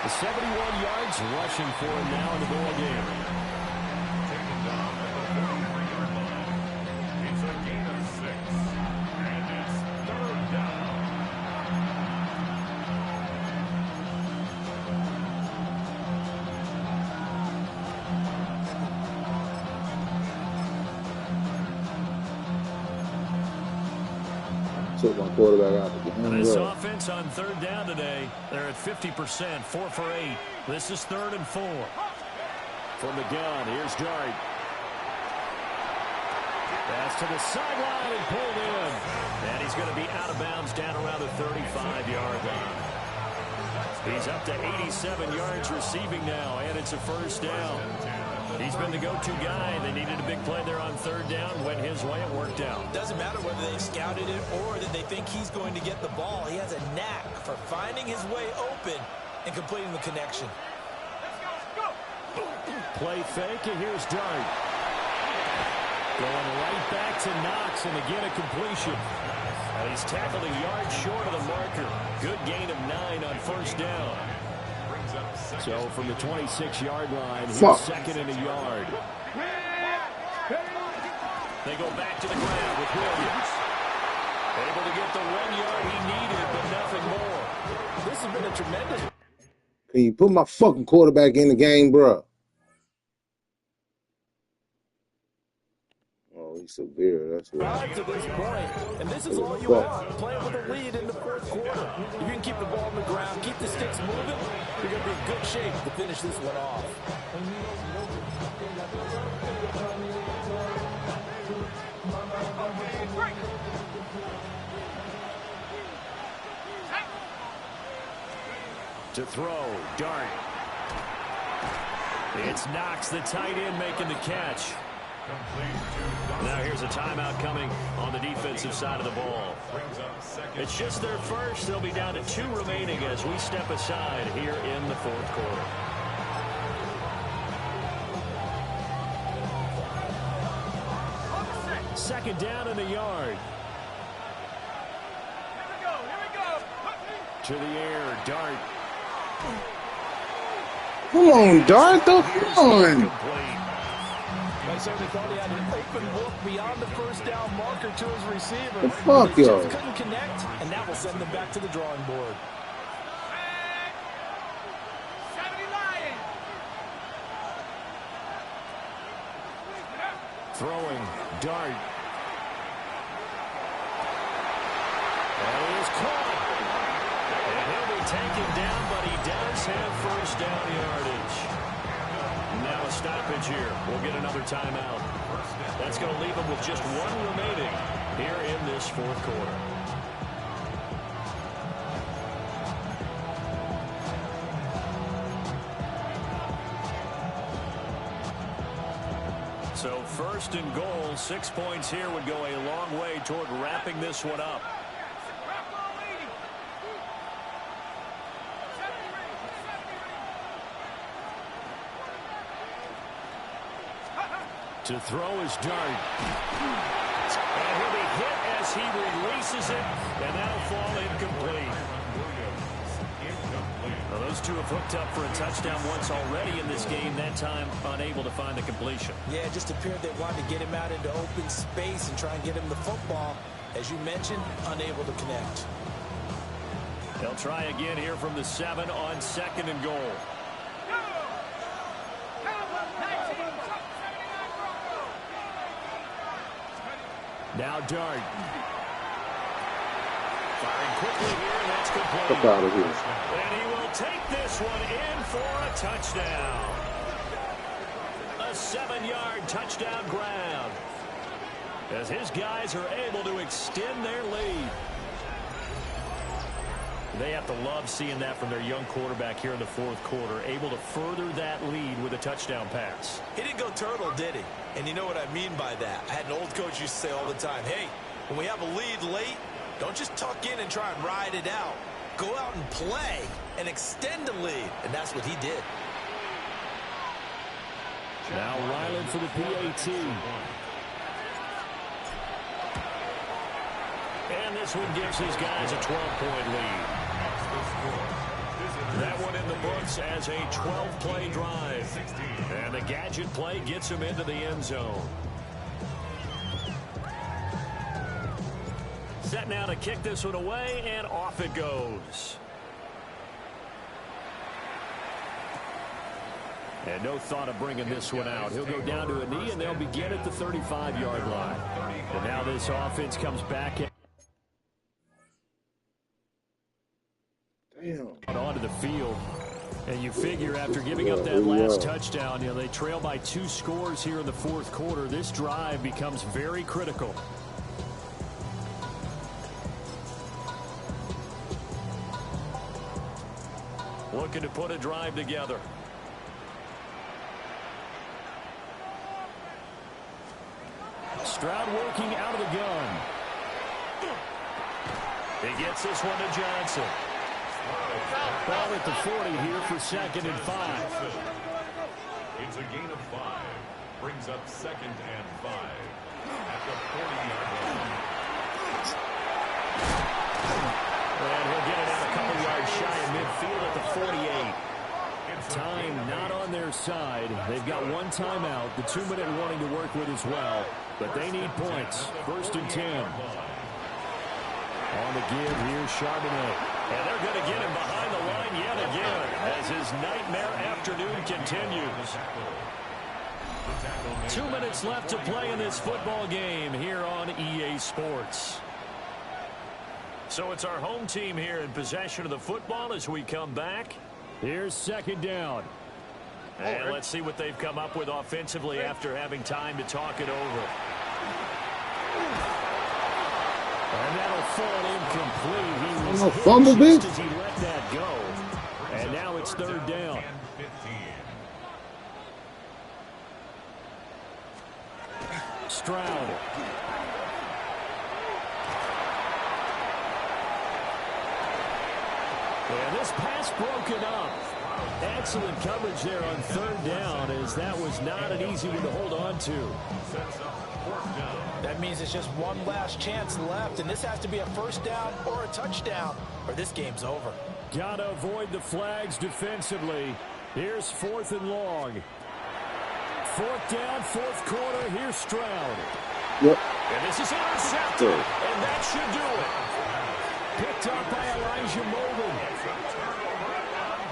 The 71 yards rushing for him now in the ball game. Taken down at the 43-yard line. It's a gain of 6. And it's 3rd down. Took my quarterback out the game. This offense on 3rd down today, they're at 50%, 4 for 8. This is 3rd and 4. From the gun, here's Dart. Pass to the sideline and pulled in. And he's going to be out of bounds down around the 35-yard line. He's up to 87 yards receiving now, and it's a first down. He's been the go-to guy. They needed a big play there on third down. Went his way. It worked out. Doesn't matter whether they scouted it or that they think he's going to get the ball. He has a knack for finding his way open and completing the connection. Play fake, and here's Dart. Going right back to Knox, and again a completion. And he's tackled a yard short of the marker. Good gain of 9 on first down. So from the 26-yard line, he's second and a yard. They go back to the ground with Williams. Able to get the 1 yard he needed, but nothing more. This has been a tremendous. Can you put my fucking quarterback in the game, bro? Oh, he's severe. That's right. To this point, and this is all you want, playing with a lead in the fourth quarter. If you can keep the ball on the ground, keep the sticks moving, you're going to be in good shape to finish this one off. To throw, Dart. It's Knox, the tight end, making the catch. Now here's a timeout coming on the defensive side of the ball. It's just their first. They'll be down to 2 remaining as we step aside here in the fourth quarter. Second down in the yard. Here we go. To the air, Dart. Come on, Dart. Come on. I certainly thought he had an open look beyond the first down marker to his receiver. The fuck, they yo. just couldn't connect, and that will send them back to the drawing board. 70 Lions. Throwing, Dart. And he is caught. And he'll be taken down, but he does have first down yardage. Now a stoppage here. We'll get another timeout. That's going to leave them with just 1 remaining here in this fourth quarter. So first and goal, 6 points here would go a long way toward wrapping this one up. To throw his Dart. And he'll be hit as he releases it, and that'll fall incomplete. Well, those two have hooked up for a touchdown once already in this game, that time unable to find the completion. Yeah, it just appeared they wanted to get him out into open space and try and get him the football. As you mentioned, unable to connect. They'll try again here from the 7 on second and goal. Now Dart. Firing quickly here, and that's complete. Fuck out of here. And he will take this one in for a touchdown. A 7-yard touchdown grab. As his guys are able to extend their lead. They have to love seeing that from their young quarterback here in the fourth quarter, able to further that lead with a touchdown pass. He didn't go turtle, did he? And you know what I mean by that. I had an old coach used to say all the time, hey, when we have a lead late, don't just tuck in and try and ride it out. Go out and play and extend the lead. And that's what he did. Now Ryland for the PAT. And this one gives his guys a 12-point lead. That one in the books as a 12-play drive. And the gadget play gets him into the end zone. Set now to kick this one away, and off it goes. And no thought of bringing this one out. He'll go down to a knee, and they'll begin at the 35-yard line. And now this offense comes back in. Damn. Onto the field. And you figure after giving up that last touchdown, they trail by 2 scores here in the fourth quarter. This drive becomes very critical. looking to put a drive together. Stroud working out of the gun. He gets this one to Johnson. Ball at the 40 here for 2nd and 5. It's a gain of 5. Brings up 2nd and 5. At the 40-yard line. And he'll get it out a couple yards shy of midfield at the 48. Time not on their side. They've got one timeout, the 2-minute warning to work with as well. But they need points. 1st and 10. On the give here, Charbonnet. And they're going to get him behind the line yet again as his nightmare afternoon continues. 2 minutes left to play in this football game here on EA Sports. So it's our home team here in possession of the football as we come back. Here's 2nd down. And let's see what they've come up with offensively after having time to talk it over. And that'll fall incomplete. He was hit just as he let that go. And now it's 3rd down. Stroud. And this pass broken up. Excellent coverage there on 3rd down, as that was not an easy one to hold on to. That means it's just one last chance left, and this has to be a 1st down or a touchdown, or this game's over. Gotta avoid the flags defensively. Here's 4th and long. 4th down, 4th quarter. Here's Stroud. Yep. And this is intercepted, and that should do it. Picked up by Elijah Molden.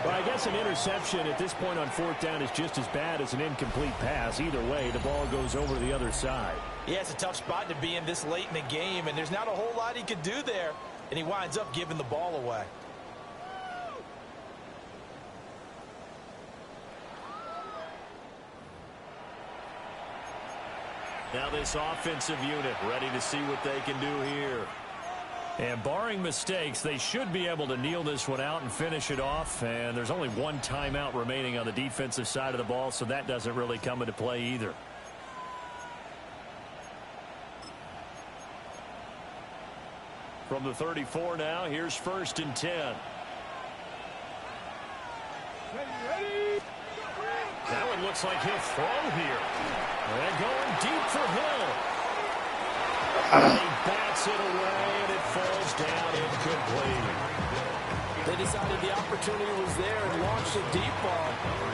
Well, I guess an interception at this point on 4th down is just as bad as an incomplete pass. Either way, the ball goes over the other side. Yeah, it's a tough spot to be in this late in the game, and there's not a whole lot he could do there, and he winds up giving the ball away. Now this offensive unit ready to see what they can do here. And barring mistakes, they should be able to kneel this one out and finish it off. And there's only one timeout remaining on the defensive side of the ball, so that doesn't really come into play either. From the 34 now, here's 1st and 10. That one looks like he'll throw here. And going deep for Hill. He bats it away, and it falls down incomplete. They decided the opportunity was there and launched a deep ball,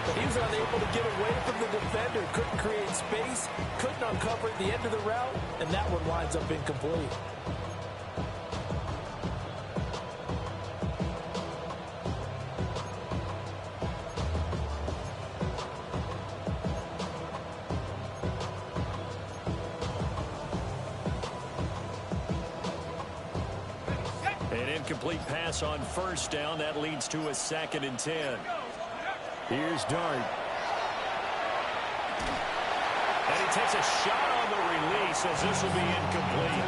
but he was unable to get away from the defender. Couldn't create space, couldn't uncover at the end of the route, and that one winds up incomplete. Incomplete pass on 1st down. That leads to a 2nd and 10. Here's Dart. And he takes a shot on the release as this will be incomplete.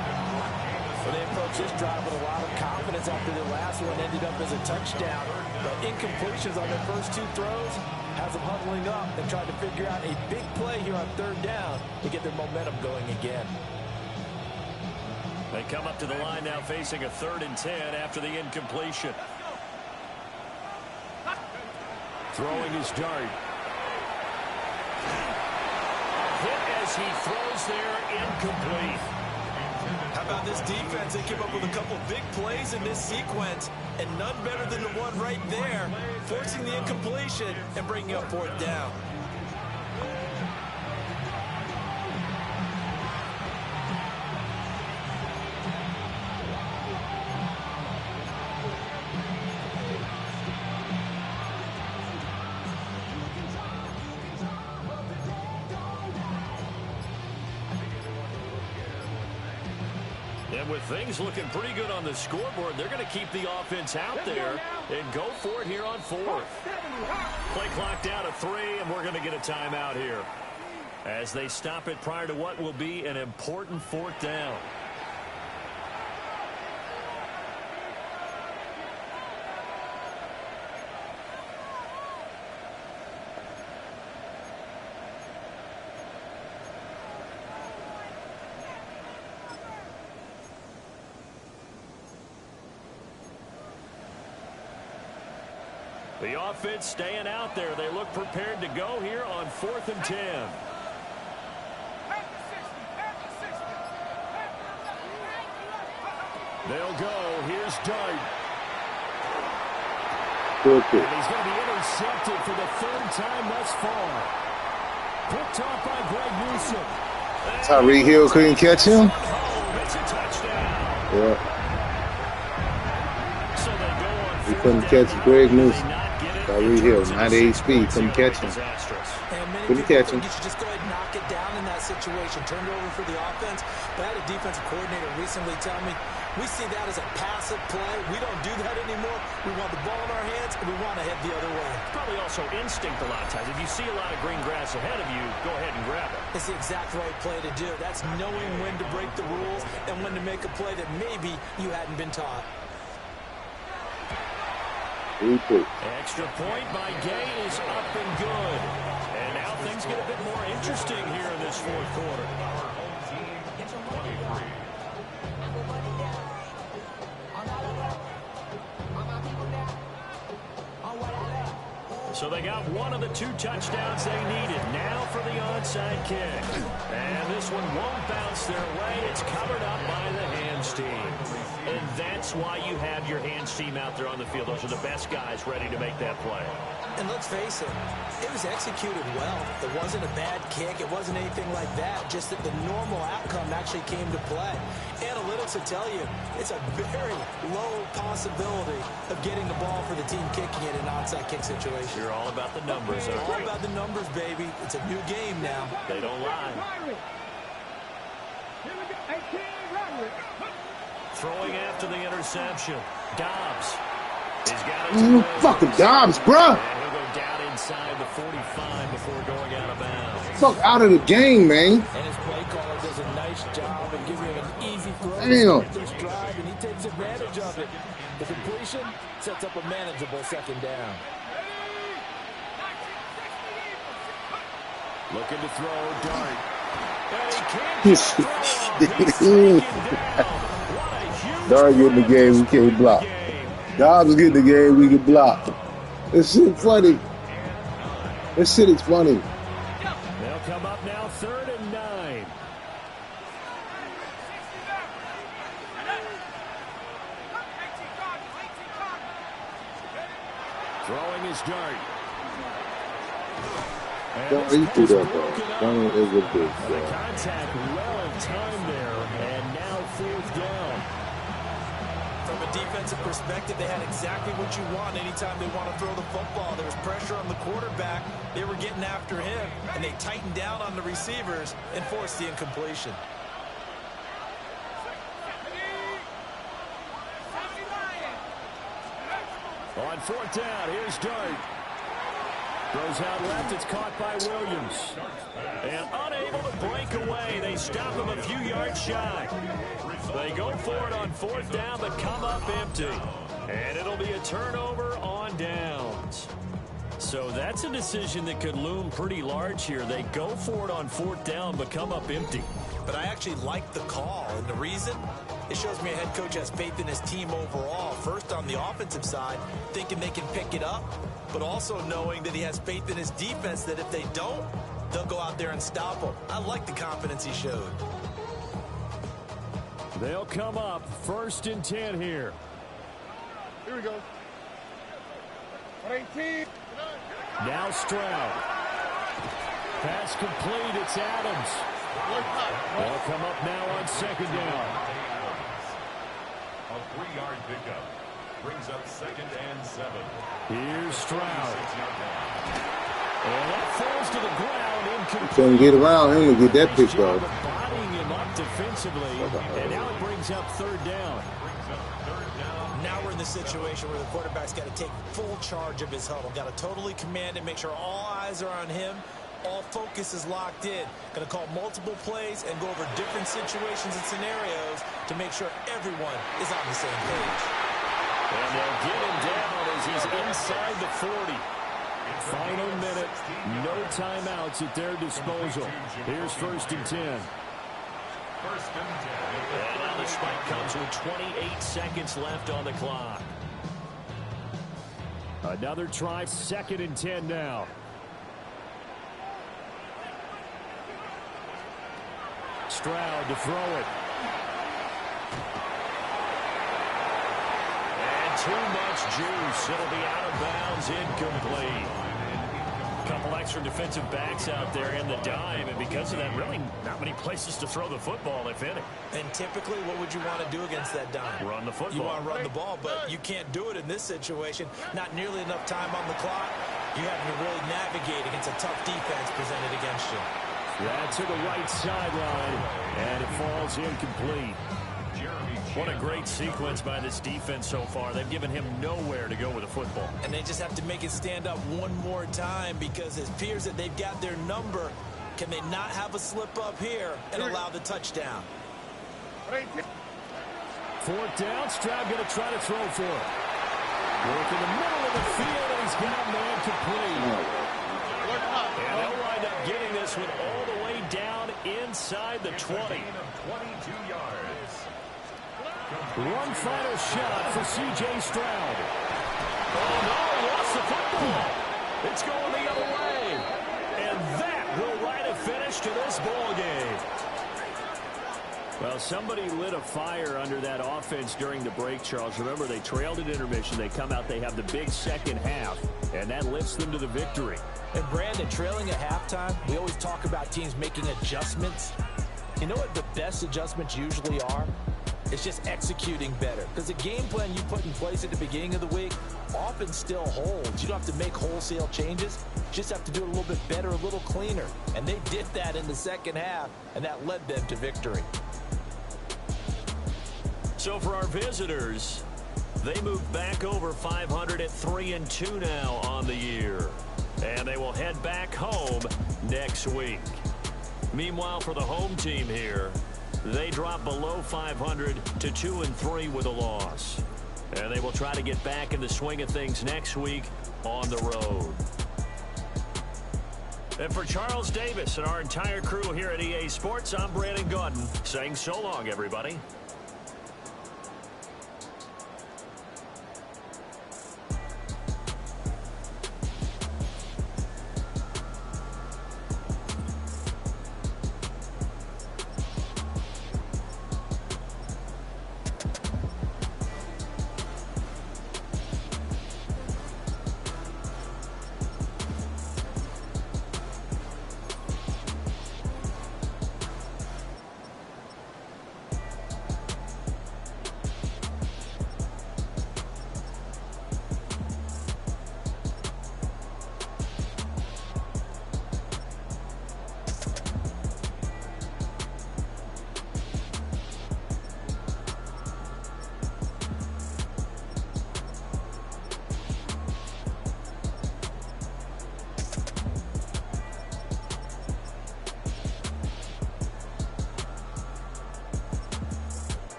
Well, they approached this drive with a lot of confidence after their last one ended up as a touchdown. But incompletions on their first 2 throws has them huddling up and trying to figure out a big play here on 3rd down to get their momentum going again. They come up to the line now facing a 3rd and 10 after the incompletion. Throwing his Dart. A hit as he throws there, incomplete. How about this defense? They came up with a couple big plays in this sequence, and none better than the one right there, forcing the incompletion and bringing up 4th down. And with things looking pretty good on the scoreboard, they're going to keep the offense out there and go for it here on 4th. Play clock down to 3, and we're going to get a timeout here as they stop it prior to what will be an important 4th down. The offense staying out there. They look prepared to go here on 4th and 10. They'll go. Here's Dart. And he's going to be intercepted for the 3rd time thus far. Picked off by Greg Newsome. Tyreek Hill couldn't catch him. It's a touchdown. Yeah. So they go on He couldn't catch Greg Newsome. Tyreek Hill, 98 speed, couldn't catch him. Couldn't catch him. You should just go ahead and knock it down in that situation. Turn it over for the offense. But I had a defensive coordinator recently tell me, we see that as a passive play. We don't do that anymore. We want the ball in our hands, and we want to head the other way. Probably also instinct a lot of times. If you see a lot of green grass ahead of you, go ahead and grab it. It's the exact right play to do. That's knowing when to break the rules and when to make a play that maybe you hadn't been taught. Extra point by Gay is up and good. And now things get a bit more interesting here in this 4th quarter. So they got one of the 2 touchdowns they needed. Now for the onside kick. And this one won't bounce their way. It's covered up by the hands team. And that's why you have your hands team out there on the field. Those are the best guys ready to make that play. And let's face it, it was executed well. It wasn't a bad kick. It wasn't anything like that. Just that the normal outcome actually came to play. Analytics will tell you it's a very low possibility of getting the ball for the team kicking it in an onside kick situation. You're all about the numbers, aren't you? All about the numbers, baby. It's a new game now. They don't lie. Throwing after the interception. Dobbs. He's got it. Fucking Dobbs, bruh. And he'll go down inside the 45 before going out of bounds. Fuck out of the game, man. And his play caller does a nice job of giving him an easy throw. Damn. This drive, and he takes advantage of it. The completion sets up a manageable 2nd down. Looking to throw, Dart. And he can't throw. Dart getting the game, we can't block. Dobbs getting the game, we can block. This shit funny. This shit is funny. They'll come up now 3rd and 9. Throwing his Dart. He threw that ball. It was a big ball. Contact well in time there, and now 4th down. From a defensive perspective, they had exactly what you want anytime they want to throw the football. There was pressure on the quarterback. They were getting after him, and they tightened down on the receivers and forced the incompletion. On 4th down, here's Dart. Throws out left, it's caught by Williams. And unable to break away, they stop him a few yards shy. They go for it on 4th down, but come up empty. And it'll be a turnover on downs. So that's a decision that could loom pretty large here. They go for it on 4th down, but come up empty. But I actually like the call, and the reason? It shows me a head coach has faith in his team overall. First, on the offensive side, thinking they can pick it up, but also knowing that he has faith in his defense that if they don't, they'll go out there and stop him. I like the confidence he showed. They'll come up 1st and 10 here. Here we go. 18. Now Stroud. Pass complete. It's Adams. They'll come up now on 2nd down. A 3-yard pickup brings up 2nd and 7. Here's Stroud. And that falls to the ground incomplete. Couldn't get around him to get that pick off. Bodying him up defensively, and now it brings up 3rd down. Now we're in the situation where the quarterback's got to take full charge of his huddle. Got to totally command it, make sure all eyes are on him. All focus is locked in. Going to call multiple plays and go over different situations and scenarios to make sure everyone is on the same page. And they'll get him down as he's inside the 40. Final minute, no timeouts at their disposal. Here's 1st and 10. 1st and 10. And now the spike comes with 28 seconds left on the clock. Another try, 2nd and 10 now. Stroud to throw it. And too much juice. It'll be out of bounds, incomplete. Couple extra defensive backs out there in the dime, and because of that, really not many places to throw the football, if any. And typically, what would you want to do against that dime? Run the football. You want to run the ball, but you can't do it in this situation. Not nearly enough time on the clock. You have to really navigate against a tough defense presented against you. That to the right sideline, and it falls incomplete. What a great sequence by this defense so far. They've given him nowhere to go with the football. And they just have to make it stand up one more time, because it appears that they've got their number. Can they not have a slip up here and allow the touchdown? 4th down, Stroud going to try to throw for it. Work in the middle of the field, and he's got a man complete. And they'll wind up getting this one all the way down inside the 20. 22 yards. One final shot for C.J. Stroud. Oh, no, lost the football. It's going the other way. And that will write a finish to this ball game. Well, somebody lit a fire under that offense during the break, Charles. Remember, they trailed at intermission. They come out, they have the big second half, and that lifts them to the victory. And Brandon, trailing at halftime, we always talk about teams making adjustments. You know what the best adjustments usually are? It's just executing better. Because the game plan you put in place at the beginning of the week often still holds. You don't have to make wholesale changes. You just have to do it a little bit better, a little cleaner. And they did that in the second half, and that led them to victory. So for our visitors, they move back over 500 at 3-2 now on the year. And they will head back home next week. Meanwhile, for the home team here, they drop below 500 to 2-3 with a loss. And they will try to get back in the swing of things next week on the road. And for Charles Davis and our entire crew here at EA Sports, I'm Brandon Gaudin saying so long, everybody.